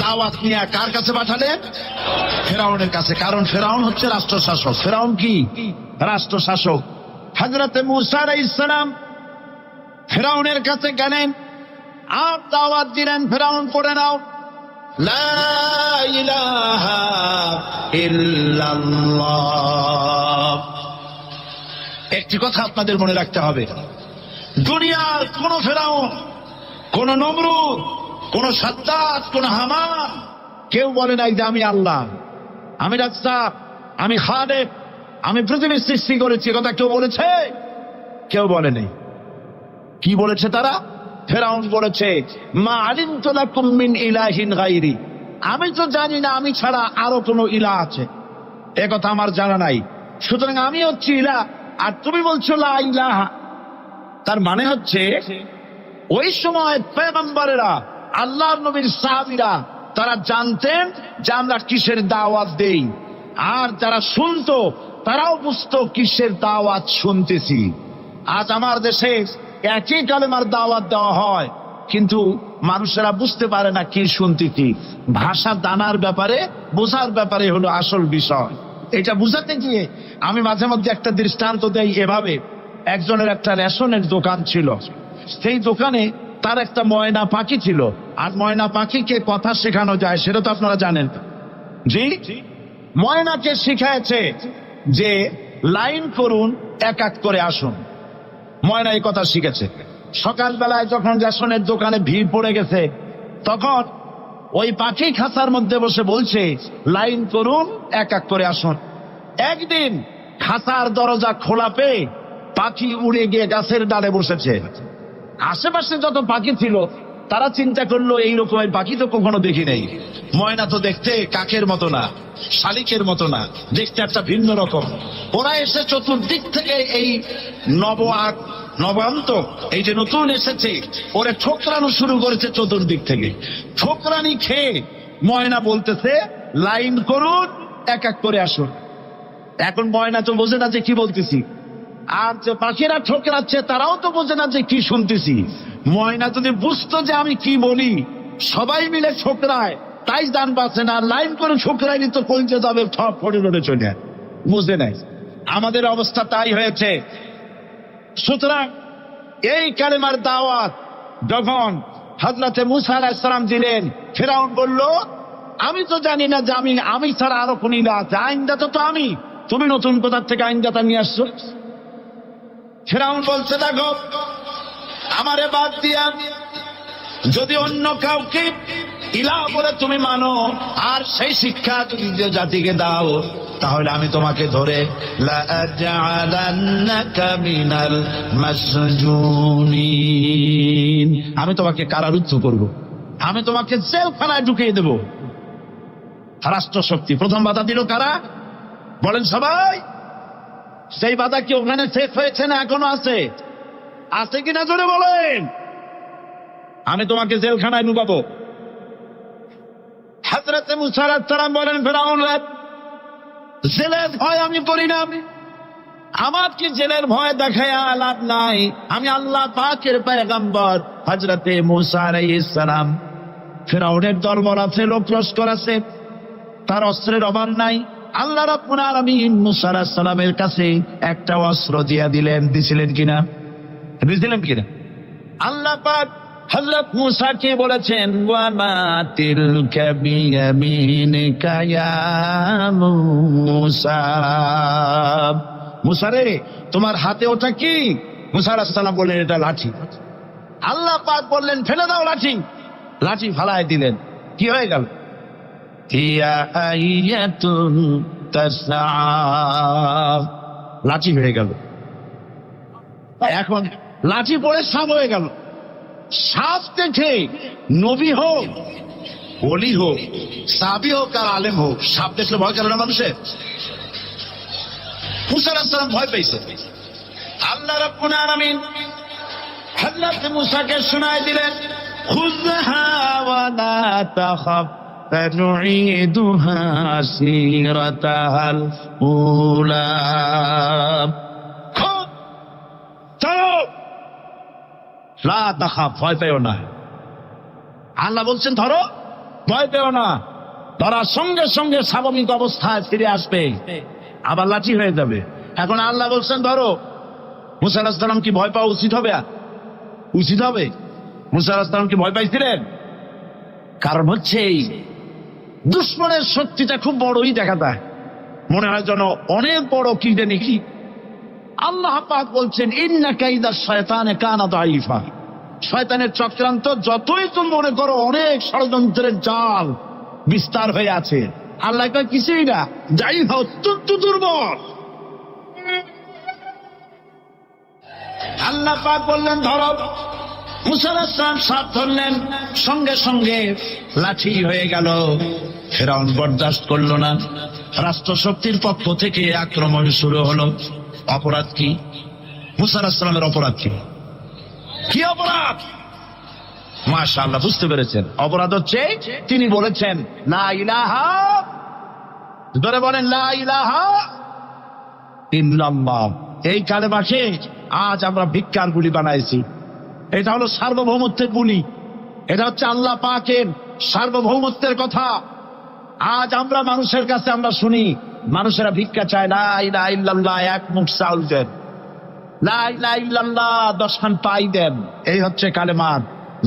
দাওয়াত নিয়ে কার কাছে পাঠালেন? ফেরাউনের কাছে। কারণ ফেরাউন হচ্ছে রাষ্ট্রশাসক। ফেরাউন কি? রাষ্ট্রশাসক। হযরতে মূসা আলাইহিস সালাম ফেরাউনের কাছে গেলেন আর দাওয়াত দিলেন, ফেরাউন পড়ে নাও লা ইলাহা ইল্লাল্লাহ। একটি কথা আপনাদের মনে রাখতে হবে, দুনিয়ার কোন ফেরাউন, কোন নমরুদ, কোন সাদ্দাত, কোন হামান কেউ বলে নাই যে আমি আল্লাহ, আমি রাজ্জাক, আমি খালেক, আমি পৃথিবীর সৃষ্টি করেছি। কথা কেউ বলেছে? কেউ বলে নেই। কি বলেছে তারা? ফেরাউন বলেছে, মা আলিমতু লাকুম মিন ইলাহিন গায়রি, আমি তো জানি না আমি ছাড়া আরো কোনো ইলাহ আছে, এ কথা আমার জানা নাই, সুতরাং আমি হচ্ছি ইলাহ, আর তুমি বলছো লা ইলাহা। তার মানে হচ্ছে ওই সময় পয়গম্বরেরা, আল্লাহর নবীর সাহাবীরা, তারা জানতেন যে আমরা কিসের দাওয়াত দেই, আর যারা শুনতো তারাও বুঝতো কিসের দাওয়াত শুনতেছি। আজ আমার দেশে একই কালেমার দাওয়াত দেওয়া হয়, কিন্তু মানুষেরা বুঝতে পারে না কি শুনতেছি। ভাষা জানার ব্যাপারে, বোঝার ব্যাপারে হলো আসল বিষয়। এটা বুঝাতে গিয়ে আমি মাঝে মধ্যে একটা দৃষ্টান্ত দেই এভাবে। একজনের একটা রেশনের দোকান ছিল, সেই দোকানে তার একটা ময়না পাখি ছিল। আর ময়না পাখিকে কথা শেখানো যায় সেটা তো আপনারা জানেন। জি, ময়নাকে শিখাইছে যে লাইন করুন, এক এক করে আসুন। ময়না এই কথা শিখেছে। সকালবেলায় যখন রেশনের দোকানে ভিড় পড়ে গেছে, তখন ওই পাখি খাঁচার মধ্যে বসে বলছে লাইন করুন, এক এক করে আসুন। একদিন খাঁচার দরজা খোলা পেয়ে পাখি উড়ে গিয়ে গাছের ডালে বসেছে। আশেপাশে যত পাখি ছিল তারা চিন্তা করলো এই রকমের পাখি তো কখনো দেখি নেই। ময়না তো দেখতে কাকের মতো না, শালিকের মতো না, দেখতে একটা ভিন্ন রকম। ওরা এসে চতুর্দিক থেকে এই নবান্ত এই যে নতুন এসেছে, ওরে ঠোকরানো শুরু করেছে চতুর্দিক থেকে। ঠোকরানি খেয়ে ময়না বলতেছে লাইন করুন, এক এক করে আসুন। এখন ময়না তো বোঝে না যে কি বলতেছি, আর যে পাখিরা ঠোকরাচ্ছে তারাও তো বোঝে না যে কি শুনতেছি। ময়না যদি বুঝতো যে আমি কি বলি, সবাই মিলে ঠোকরায়, তাই দান পাচ্ছে না। লাইন করে ঠোকরাইনি তো পৌঁছে যাবে, সব ফটে ফটে চলে বুঝে নাই। আমাদের অবস্থা তাই হয়েছে। সুতরাং এই কালেমার দাওয়াত যখন হযরতে মুসা আলাইহিস সালাম দিলেন, ফিরআউন বলল আমি তো জানি না যে আমি ছাড়া আরো কোন ইলাহ আছে, আইনদাতা তো আমি, তুমি নতুন কোথা থেকে আইনদাতা নিয়ে আসছো? ফিরআউন বলছে দেখো, আমারে বাদ দিয়া যদি অন্য কাউকে ইলাহ বলে তুমি মানো, আর সেই শিক্ষা তুমি যে জাতিকে দাও, তাহলে আমি তোমাকে ধরে লাআজআলান্নাকা মিনাল মাসজুনিন, আমি তোমাকে কারারুদ্ধ করব, আমি তোমাকে জেলখানায় ঢুকিয়ে দেব। রাষ্ট্র শক্তি প্রথম বাধা দিল কারা? বলেন সবাই। সেই বাধা কি ওখানে শেষ হয়েছে না এখনো আছে? আছে কিনা জোরে বলেন। আমি তোমাকে জেলখানায় ঢুকাবো। হযরত মুসা আলাইহিস সালাম বলেন ফিরআউন, জেলের ভয় আমি করি না, আমার কি জেলের ভয় দেখায় লাভ নাই, আমি আল্লাহ পাকের পয়গম্বর হযরত মুসা আলাইহিস সালাম। ফিরআউনের দরবার আছে, লোক লস্কর আছে, তার অস্ত্রের অভাব নাই। আল্লাহ রাব্বুল আলামিন মুসা আলাইহিস সালামের কাছে একটা অস্ত্র দিয়ে দিলেন, দিছিলেন কিনা? দিছিলেন কিনা? আল্লাহ পাক হযরত মুসাকে বলেছেন ওয়া মা তিলকা বিয়ামিনিকা ইয়া মুসা, মুসা রে তোমার হাতে ওটা কি? মুসা আলাইহিস সালাম বললেন এটা লাঠি। আল্লাহ পাক বললেন ফেলে দাও লাঠি। লাঠি ফালায় দিলেন, কি হয়ে গেল? ইয়া আইয়াতুন তাসআ, লাঠি হয়ে গেল। এখন লাঠি পড়ে সাপ হয়ে গেল। সাপ দেখে নবী হোক, ওলি হোক, সাবি হোক আর আলেম হোক, সাপ দেখলে ভয় করে না মানুষের? মুসা আলাইহিস সালাম ভয় পেয়েছে। আল্লাহ রাব্বুল আলামিন হযরত মুসাকে শোনায় দিলেন খুযহা ওয়া লা তাখাফ সানুঈদুহা সিরাতাল উলা, চলো লা তাখাফ, ভয় পেও না। আল্লাহ বলছেন ধরো, ভয় পেও না। ধরার সঙ্গে সঙ্গে স্বাভাবিক অবস্থায় ফিরে আসবে, আবার লাঠি হয়ে যাবে। এখন আল্লাহ বলছেন ধরো। মুসা আলাইহিস সালাম কি ভয় পাওয়া উচিত হবে? উচিত হবে? মুসা আলাইহিস সালাম কি ভয় পাইছিলেন? কারণ হচ্ছে এই দুশমনের শক্তিটা খুব বড়ই দেখা যায়, মনে হয় যেন অনেক বড় কি জানি কি। আল্লাহ পাক বলছেন ইন্না কাইদাশ শায়তানে কানা দাঈফা, শয়তানের চক্রান্ত যতই তুমি মনে করো অনেক ষড়যন্ত্রের জাল বিস্তার হয়ে আছে, আল্লাহ কয় কিছুই না, যাই অত্যন্ত দুর্বল। আল্লাহ পাক বললেন ধরো। মুসা আলাইহিস সালাম সাপ ধরলেন, সঙ্গে সঙ্গে লাঠি হয়ে গেল। ফিরআউন বরদাস্ত করলো না, রাষ্ট্রশক্তির পক্ষ থেকে আক্রমণ শুরু হলো। অপরাধ কি? মুসা আলাইহিস সালামের অপরাধ কি? কি অপরাধ? মাশাআল্লাহ বুঝতে পেরেছেন। অপরাধ হচ্ছে তিনি বলেছেন লা ইলাহা, ধরে বলেন লা ইলাহা ইল্লাল্লাহ। এই কালেমাকে আজ আমরা ভিক্ষার বুলি বানাইছি। এটা হলো সার্বভৌমত্বের বুলি, এটা হচ্ছে আল্লাহ পাকের সার্বভৌমত্বের কথা। আজ আমরা মানুষের কাছে আমরা শুনি মানুষেরা ভিক্ষা চায়, লা ইলাহা ইল্লাল্লাহ, এক মুঠ চাউল দেন, লা ইলাহা ইল্লাল্লাহ 10 খান পাই দেন। এই হচ্ছে কালেমার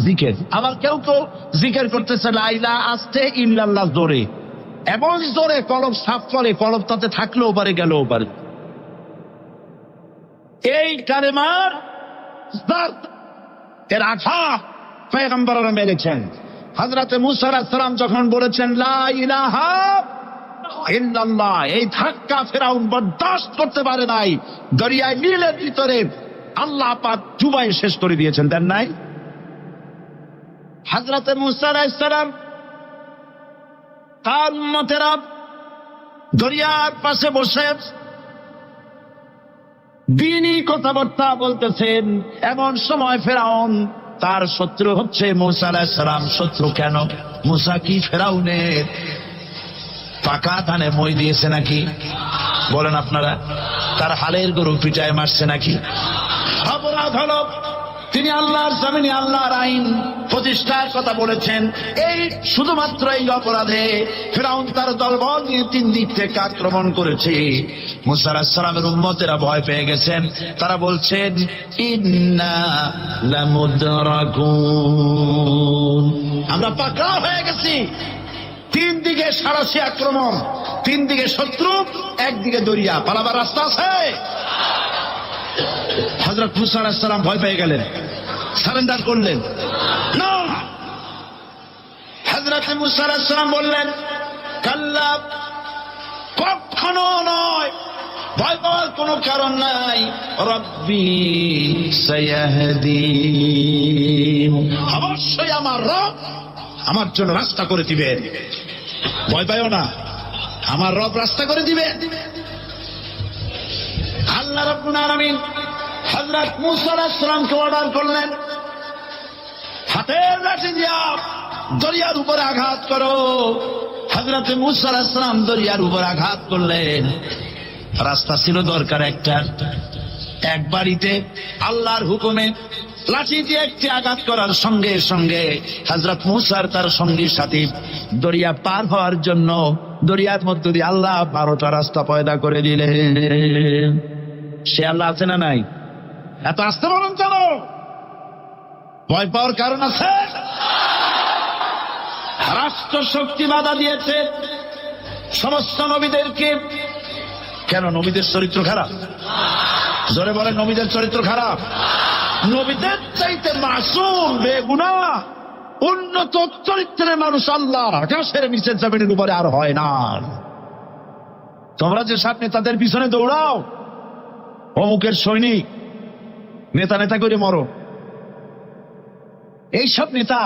জিকির। আবার কেউ কেউ জিকির করতেছে লা ইলাহা আস্তে, ইল্লাল্লাহ জোরে, এমন জোরে কলব সাফ করে, কলব তাতে থাকলেও পারে গেলেও পারে। এই কালেমার এর আঘাত পয়গম্বররা মেরেছেন। হযরত মুসা আলাইহিস সালাম যখন বলেছেন লা ইলাহা ইল্লাল্লাহ, এই ধাক্কা ফিরআউন বরদাস্ত করতে পারে নাই। দরিয়ায় নীলের ভিতরে আল্লাহ পাক ডুবাই শেষ করে দিয়েছেন, দেন নাই? হযরত মুসা আলাইহিস সালাম তার উম্মতেরা দরিয়ার পাশে বসে দিনই কথাবার্তা বলতেছেন। এমন সময় ফেরাউন, তার শত্রু হচ্ছে মূসা আলাইহিস সালাম। শত্রু কেন? মূসা কি ফেরাউনের পাকা ধানে মই দিয়েছে নাকি? বলেন আপনারা, তার হালের গরু পিটায় মারছে নাকি? অপরাধ হলো তিনি আল্লাহর জমিনে আল্লাহর আইন প্রতিষ্ঠার কথা বলেছেন। এই শুধুমাত্র এই অপরাধে ফিরআউন তার দলবল নিয়ে 3 দিক থেকে আক্রমণ করেছে। মূসা আলাইহিস সালামের উম্মতেরা ভয় পেয়ে গেছেন। তারা বলছেন, ইন্না লামুদরাকুন, আমরা পাকড়াও হয়ে গেছি। 3 দিকে সারাশি আক্রমণ, 3 দিকে শত্রু, একদিকে দরিয়া, পালাবার রাস্তা আছে? হযরত মূসা আলাইহিস সালাম ভয় পেয়ে গেলেন, সারেন্ডার করলেন না। হযরত মূসা আলাইহিস সালাম বললেন, কাল্লা, কখনো নয়, ভয় পাওয়ার কোনো কারণ নাই। রব্বি সায়াহদিন, অবশ্যই আমার রব আমার জন্য রাস্তা করে দিবেন। ভয় পাইও না, আমার রব রাস্তা করে দিবেন। আল্লাহ রাব্বুল আলামিন হযরত মূসা আলাইহিস সালামকে অর্ডার করলেন, হাতের লাঠি দিয়া দরিয়ার উপরে আঘাত করো। হযরত মূসা আলাইহিস সালাম দরিয়ার উপর আঘাত করলেন। রাস্তা ছিল দরকার একটা, এক বাড়িতে আল্লাহর হুকুমে লাঠি দিয়ে একটি আঘাত করার সঙ্গে সঙ্গে হযরত মূসার তার সঙ্গী সাথী দরিয়া পার হওয়ার জন্য দরিয়ার মধ্য দিয়ে আল্লাহ 12টা রাস্তা পয়দা করে দিলেন। সে আল্লাহ আছে না নাই? এত আসতে বলেন কেন? ভয় পাওয়ার কারণ আছে? রাষ্ট্র শক্তি বাধা দিয়েছে সমস্ত নবীদেরকে। কেন? নবীদের চরিত্র খারাপ? জোরে বলেন, নবীদের চরিত্র খারাপ? নবীদের চাইতে মাসুম, বেগুনাহ, উন্নত চরিত্রের মানুষ আল্লাহ আকাশের নিচের জমিনের উপরে আর হয় না। তোমরা যে সব নেতাদের পিছনে দৌড়াও, অমুকের সৈনিক, নেতা নেতা করে মরো, এইসব নেতা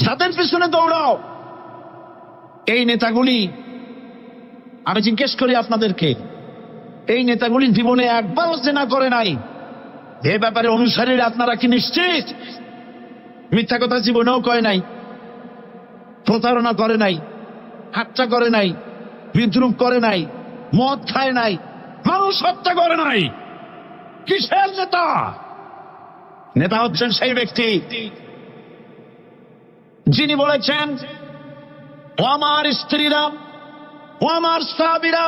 যাদের পিছনে দৌড়াও, এই নেতাগুলি, আমি জিজ্ঞেস করি আপনাদেরকে, এই নেতাগুলি জীবনে একবারও জেনা করে নাই? এ ব্যাপারে অনুসারীরা আপনারা কি নিশ্চিত? মিথ্যা কথা জীবনেও কয় নাই, প্রতারণা করে নাই, হাতটা করে নাই, বিদ্রুপ করে নাই, মদ খায় নাই, মানুষ হত্যা করে নাই। কিসের নেতা? নেতা হচ্ছেন সেই ব্যক্তি যিনি বলেছেন, ও আমার স্ত্রীরা, ও আমার সাহাবীরা,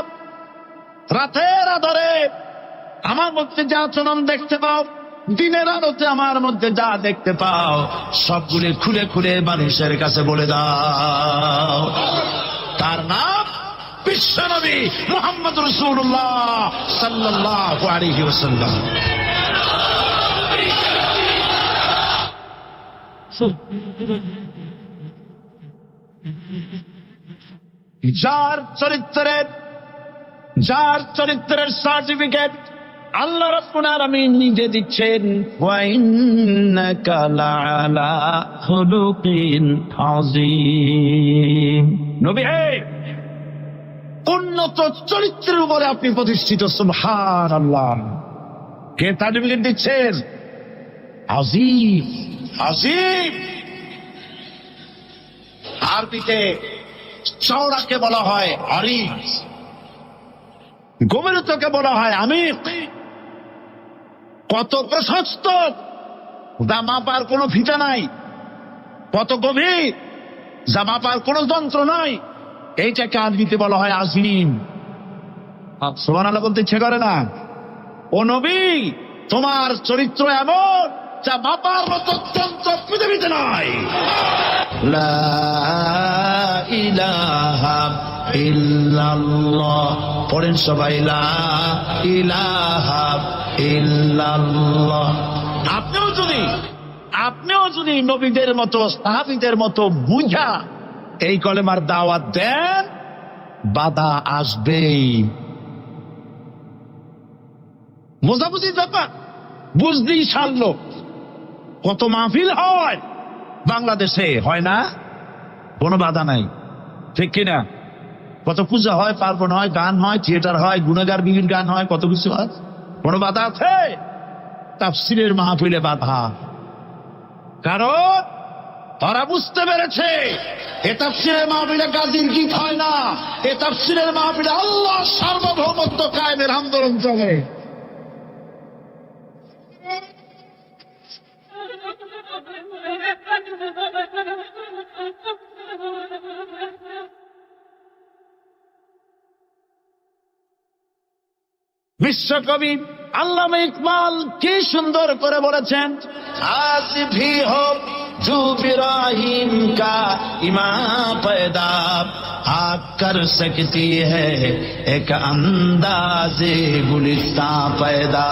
রাতের আধারে আমার মধ্যে যা আচরণ দেখতে পাও, দিনের আলোতে আমার মধ্যে যা দেখতে পাও, সবগুলি খুলে খুলে মানুষের কাছে বলে দাও। তার নাম বিশ্বনবী মুহাম্মদ রাসূলুল্লাহ সাল্লাল্লাহু আলাইহি ওয়াসাল্লাম। যার চরিত্রের সার্টিফিকেট আল্লাহ রাব্বুল আলামিন নিজে দিচ্ছেন, ওয়া ইন্নাকা লাআলা খুলুকিন আযীম। নবী হে, উন্নত চরিত্রের উপরে আপনি প্রতিষ্ঠিত। সুবহানাল্লাহ। কে সার্টিফিকেট দিচ্ছেন? আযীম, আযীম। আরবিতে চওড়াকে বলা হয় আরিজ, গভীরতাকে বলা হয় আমিক। কত প্রশস্ত, যা মাপার কোনো ফিতা নাই, কত গভীর, যা মাপার কোনো যন্ত্র নাই, এইটাকে আরবিতে বলা হয় আজিম। সুবহানাল্লাহ বলতে ইচ্ছে করে না? ও নবী, তোমার চরিত্র এমন যা মাপার মতো যন্ত্র পৃথিবীতে নাই। লা ইলাহা ইল্লাল্লাহ, পড়েন সবাই, লা ইলাহা ইল্লাল্লাহ। আপনিও যদি নবীদের মতো, সাহাবীদের মতো বুঝা এই কলেমার দাওয়াত দেন, বাধা আসবেই। বোঝাবুঝির ব্যাপার, বুঝতেই সারল। কত মাহফিল হয় বাংলাদেশে, হয় না? কোনো বাধা নাই, ঠিক কিনা? কত পূজা হয়, পার্বণ হয়, গান হয়, থিয়েটার হয়, গুণগার বিবির গান হয়, কত কিছু হয়। কোন বাধা আছে? তাফসীরের মাহফিলে বাধা। কারণ তারা বুঝতে পেরেছে এ তাফসীরের মাহফিলে গাজীর গীত হয় না, এ তাফসীরের মাহফিলে আল্লাহর সার্বভৌমত্ব কায়েমের আন্দোলন চলে। বিশ্বকবি আল্লামা ইকবাল কি সুন্দর করে বলেছেন, আজ ভি হো जो इब्राहिम का इमाम पैदा आप कर सकती है एक अंदाजे गुलिस्तां पैदा।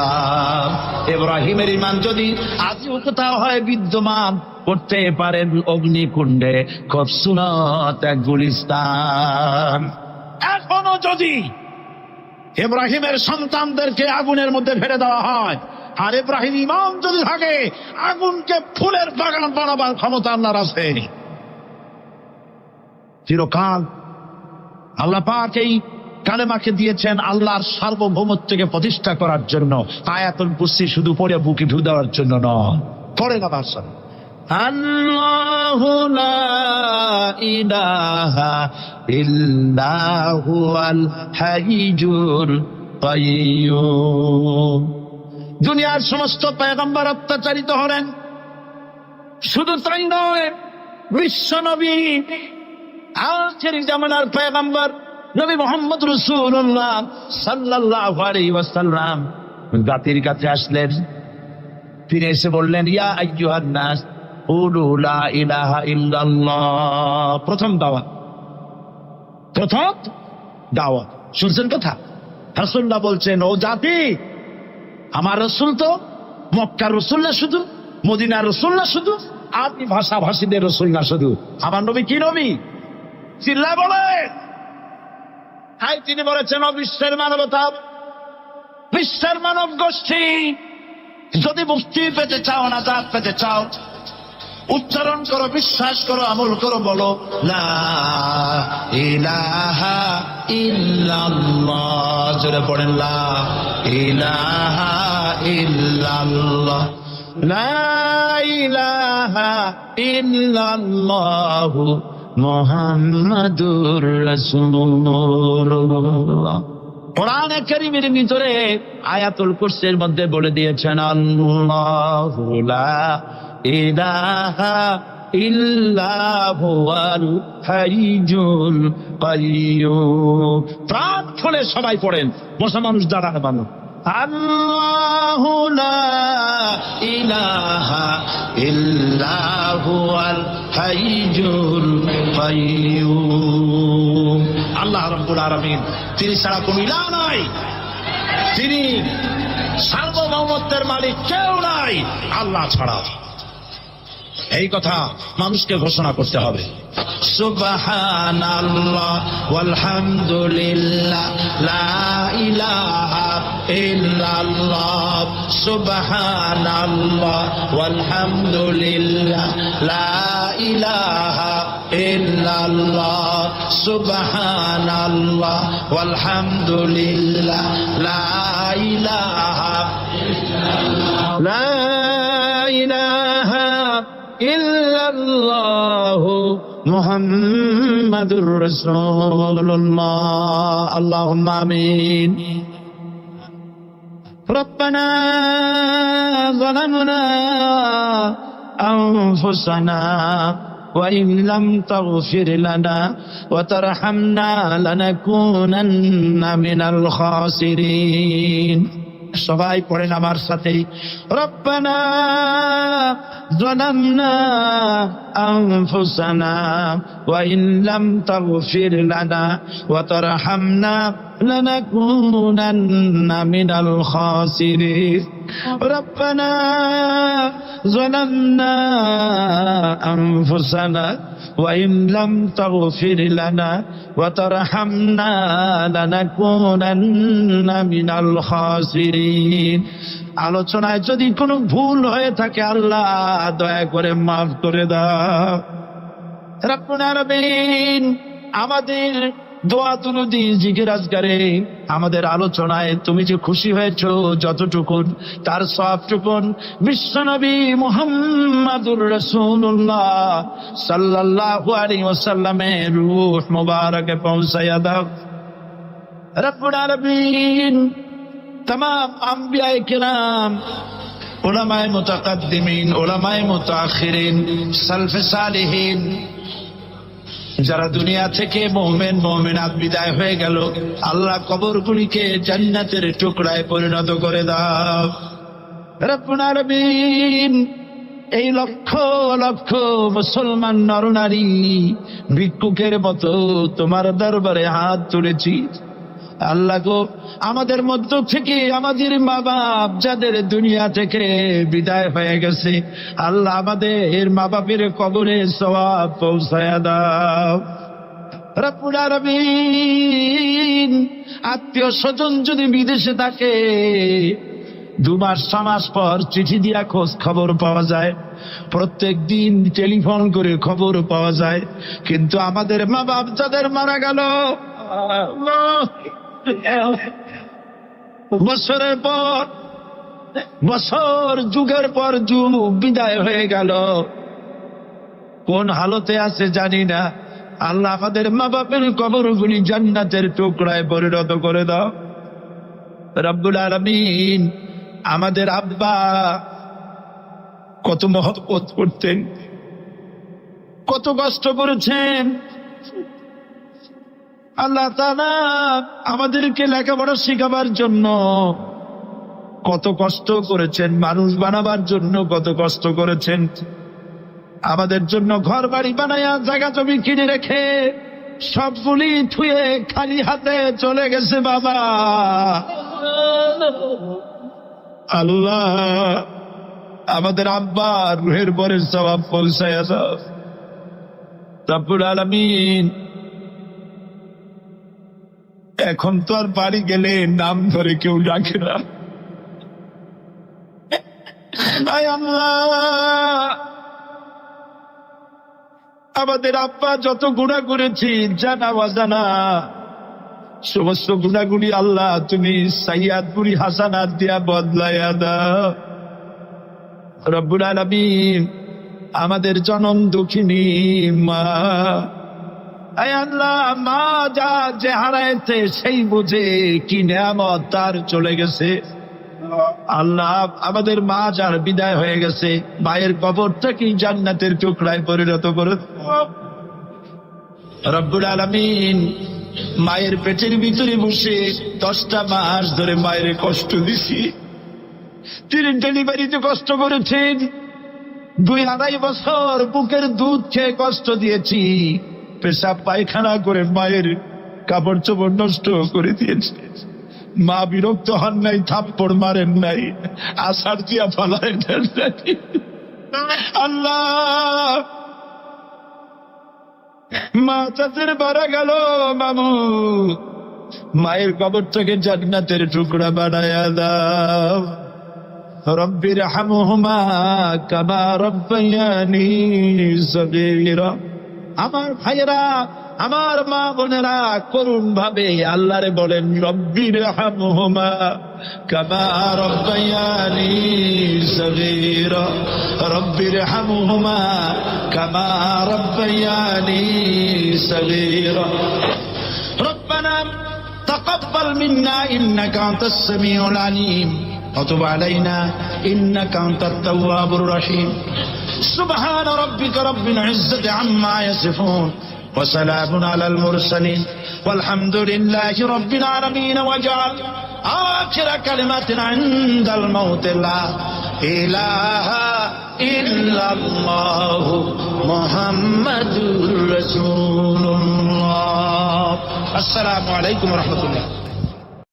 ইব্রাহিমের ইমান যদি আজও কোথাও হয় বিদ্যমান, করতে পারেন অগ্নিকুণ্ডে খুবসুরত এক গুলিস্তান। এখনো যদি ইব্রাহিমের সন্তানদেরকে আগুনের মধ্যে ফেলে দেওয়া হয়, আর ইব্রাহিম ইমাম যদি থাকে, আগুনকে ফুলের বাগান বানাবার ক্ষমতা আল্লাহর আছে। চিরকাল আল্লাহ পাক এই কালেমাকে দিয়েছেন আল্লাহর সার্বভৌমত্বকে প্রতিষ্ঠা করার জন্য। আয়াতুল কুরসি শুধু পড়ে বুকে ঢু দেওয়ার জন্য নয়, পড়ে না ভাষণ। আল্লাহু লা ইলাহা ইল্লা হুয়াল হাইয়ুল কাইয়্যুম। দুনিয়ার সমস্ত পয়গম্বর অত্যাচারিত হলেন, শুধু তাই নয়, বিশ্ব নবী আখির জামানার পয়গম্বর নবী মুহাম্মদ রাসূলুল্লাহ সাল্লাল্লাহু আলাইহি ওয়াসাল্লাম জাতির কাছে আসলেন, ফিরে এসে বললেন, ইয়া আইয়ুহান নাস কুলু লা ইলাহা ইল্লাল্লাহ। প্রথম দাওয়াত শুনছেন কথা? রাসূলুল্লাহ বলছেন, ও জাতি, আমার রসুল তো মক্কার রসুল না শুধু, মদিনার রসুল না শুধু, আপনি ভাষাভাষীদের রসুল না শুধু, আমার নবী কি নবী? চিল্লা বলে। তিনি বলেছেন, বিশ্বের মানবতা, বিশ্বের মানব গোষ্ঠী যদি মুক্তি পেতে চাও, না জাত পেতে চাও, উচ্চারণ করো, বিশ্বাস করো, আমল করো, বলো লা ইলাহা ইল্লাল্লাহ। জোরে পড়েন, লা ইলাহা ইল্লাল্লাহ, লা ইলাহা ইল্লাল্লাহ মুহাম্মাদুর রাসূলুল্লাহ। কোরআনে কারীমের ভিতরে আয়াতুল কুরসির মধ্যে বলে দিয়েছেন, আল্লাহু লা ইলাহা ইল্লা হুয়াল হাইয়ুল কাইয়্যুম। প্রাণ খুলে সবাই পড়েন, বসা মানুষ দাঁড়ানো মানুষ। আল্লাহু লা ইলাহা ইল্লা হুয়াল হাইয়ুল কাইয়্যুম। আল্লাহ রাব্বুল আলামিন, তিনি ছাড়া কোনো ইলাহ নাই, তিনি সার্বভৌমত্বের মালিক, কেউ নাই আল্লাহ ছাড়া। এই কথা মানুষকে ঘোষণা করতে হবে। সুবহানাল্লাহ ওয়ালহামদুলিল্লাহ লা ইলাহা ইল্লাল্লাহ, সুবহানাল্লাহ ওয়ালহামদুলিল্লাহ লা ইলাহা ইল্লাল্লাহ, সুবহানাল্লাহ ওয়ালহামদুলিল্লাহ লা ইলাহা ইল্লাল্লাহ, লা ইলাহা ইল্লাল্লাহু মুহাম্মাদুর রাসূলুল্লাহ। আল্লাহুম্মা আমিন। রব্বানা যালামনা আনফুসানা ওয়া ইন লাম তাগফির লানা ওয়া তারহামনা লানাকুনান্না মিনাল খাসিরিন। সবাই পড়েন আমার সাথে, রব্বানা যালামনা আনফুসানা ওয়া ইন লাম তাগফির লানা ওয়া তারহামনা লানাকুনান্না মিনাল খাসিরিন। রব্বানা যালামনা আনফুসানা ওয়া ইন লাম তাগফির লানা ওয়া তারহামনা লানাকুনান্না মিনাল খাসিরিন। আলোচনায় যদি কোনো ভুল হয়ে থাকে আল্লাহ দয়া করে মাফ করে দাও। রব্বুল আলামিন, আমাদের দোয়া তুনুদি জিকির আজকারে আমাদের আলোচনায় তুমি যে খুশি হয়েছো যতটুকুন তার সবটুকুন বিশ্বনবী মুহাম্মাদুর রাসূলুল্লাহ সাল্লাল্লাহু আলাইহি ওয়াসাল্লামের রূহ মুবারকে পৌঁছায়া দাও রব্বুল আলামিন। तमाम अंबियाए किराम, उलमाए मुतकद्दिमीन, उलमाए मुताखिरीन, सलफे सालिहीन, যারা দুনিয়া থেকে মুমিন মুমিনাত বিদায় হয়ে গেল, আল্লাহ কবরগুলিকে জান্নাতের টুকরায় পরিণত করে দাও রব্বুল আলামিন। এই লক্ষ লক্ষ মুসলমান নরনারী ভিক্ষুকের মতো তোমার দরবারে হাত তুলেছি। আল্লাহ গো, আমাদের মধ্য থেকে আমাদের মা বাপ যাদের দুনিয়া থেকে বিদায় হয়ে গেছে, আল্লাহ আমাদের মা বাপের কবরে সওয়াব পৌঁছায়া দাও রব্বুল আলামিন। আত্মীয় স্বজন যদি বিদেশে থাকে, 2 মাস 6 মাস পর চিঠি দিয়া খোঁজ খবর পাওয়া যায়, প্রত্যেক দিন টেলিফোন করে খবর পাওয়া যায়, কিন্তু আমাদের মা বাপ যাদের মারা গেল, বছরের পর বছর যুগের পর যুগ বিদায় হয়ে গেল, কোন হালতে আছে জানি না। আল্লাহ আমাদের মা বাপের কবরগুলি জান্নাতের টুকরায় পরিণত করে দাও রব্বুল আলামিন। আমাদের আব্বা কত মহব্বত করতেন, কত কষ্ট করেছেন। আল্লাহ তাআলা আমাদেরকে লেখাপড়া শেখাবার জন্য কত কষ্ট করেছেন, মানুষ বানাবার জন্য কত কষ্ট করেছেন। আমাদের জন্য ঘর বাড়ি বানায়া জায়গা জমি কিনে রেখে সবগুলি থুয়ে খালি হাতে চলে গেছে বাবা। আল্লাহ আমাদের আব্বা রুহের পরের সওয়াব পৌঁছায়া দাও রব্বুল আলামিন। এখন তো আর বাড়ি গেলে নাম ধরে কেউ ডাকে না। আমাদের আব্বা যত গুনাহ করেছি জানা অজানা, সমস্ত গুনাহগুলি আল্লাহ তুমি সাইয়াদপুরি হাসানাত দিয়া বদলাইয়া দাও রব্বুল আলামিন। আমাদের জনম দুঃখিনী মা, আয় আল্লাহ, মা যা যে হারাইতে সেই বুঝে কি নিয়ামত তার চলে গেছে। আল্লাহ আমাদের মা যার বিদায় হয়ে গেছে, মায়ের কবরটাকে জান্নাতের টুকরায় পরিণত করে রব্বুল আলামিন। মায়ের পেটের ভিতরে বসে 10টা মাস ধরে মায়ের কষ্ট দিছি, তিনি ডেলিভারিতে কষ্ট করেছেন, 2-2.5 বছর বুকের দুধ খেয়ে কষ্ট দিয়েছি, পেশাব পায়খানা করে মায়ের কাপড় চোপড় নষ্ট করে দিয়েছে। মা বিরক্ত হন নাই, থাপ্পড় মারেন নাই, আষাঢ় দিয়া ফালায় দেন নাই। আল্লাহ মা চাচের বাড়া গেল মামু, মায়ের কবরটাকে জান্নাতের টুকরা বানায়া দাও রব্বির হামহুমা কামা রব্বায়ানি সগীরা। আমার ভাইয়েরা, আমার মা বোনেরা করুণ ভাবে আল্লাহরে বলেন রব্বির হামহুমা কামা রব্বায়ানি সগীরা, রব্বির হামহুমা কামা রব্বায়ানি সগীরা। রব্বানা তাকাব্বাল মিন্না ইন্নাকা আনতাস সামিউল আলিম ওয়া তুব আলাইনা ইন্নাকা আনতাত তাওয়াবুর রহিম। সুবহান রাব্বিকা রাব্বিল ইজ্জাতি আম্মা ইয়াসিফুন ওয়া সালামুন আলাল মুরসালিন ওয়ালহামদুলিল্লাহি রাব্বিল আলামিন। ওয়াজআল আখিরা কালিমাতিনা ইনদাল মাউত লা ইলাহা ইল্লাল্লাহু মুহাম্মাদুর রাসূলুল্লাহ। আসসালামু আলাইকুম ওয়া রাহমাতুল্লাহ।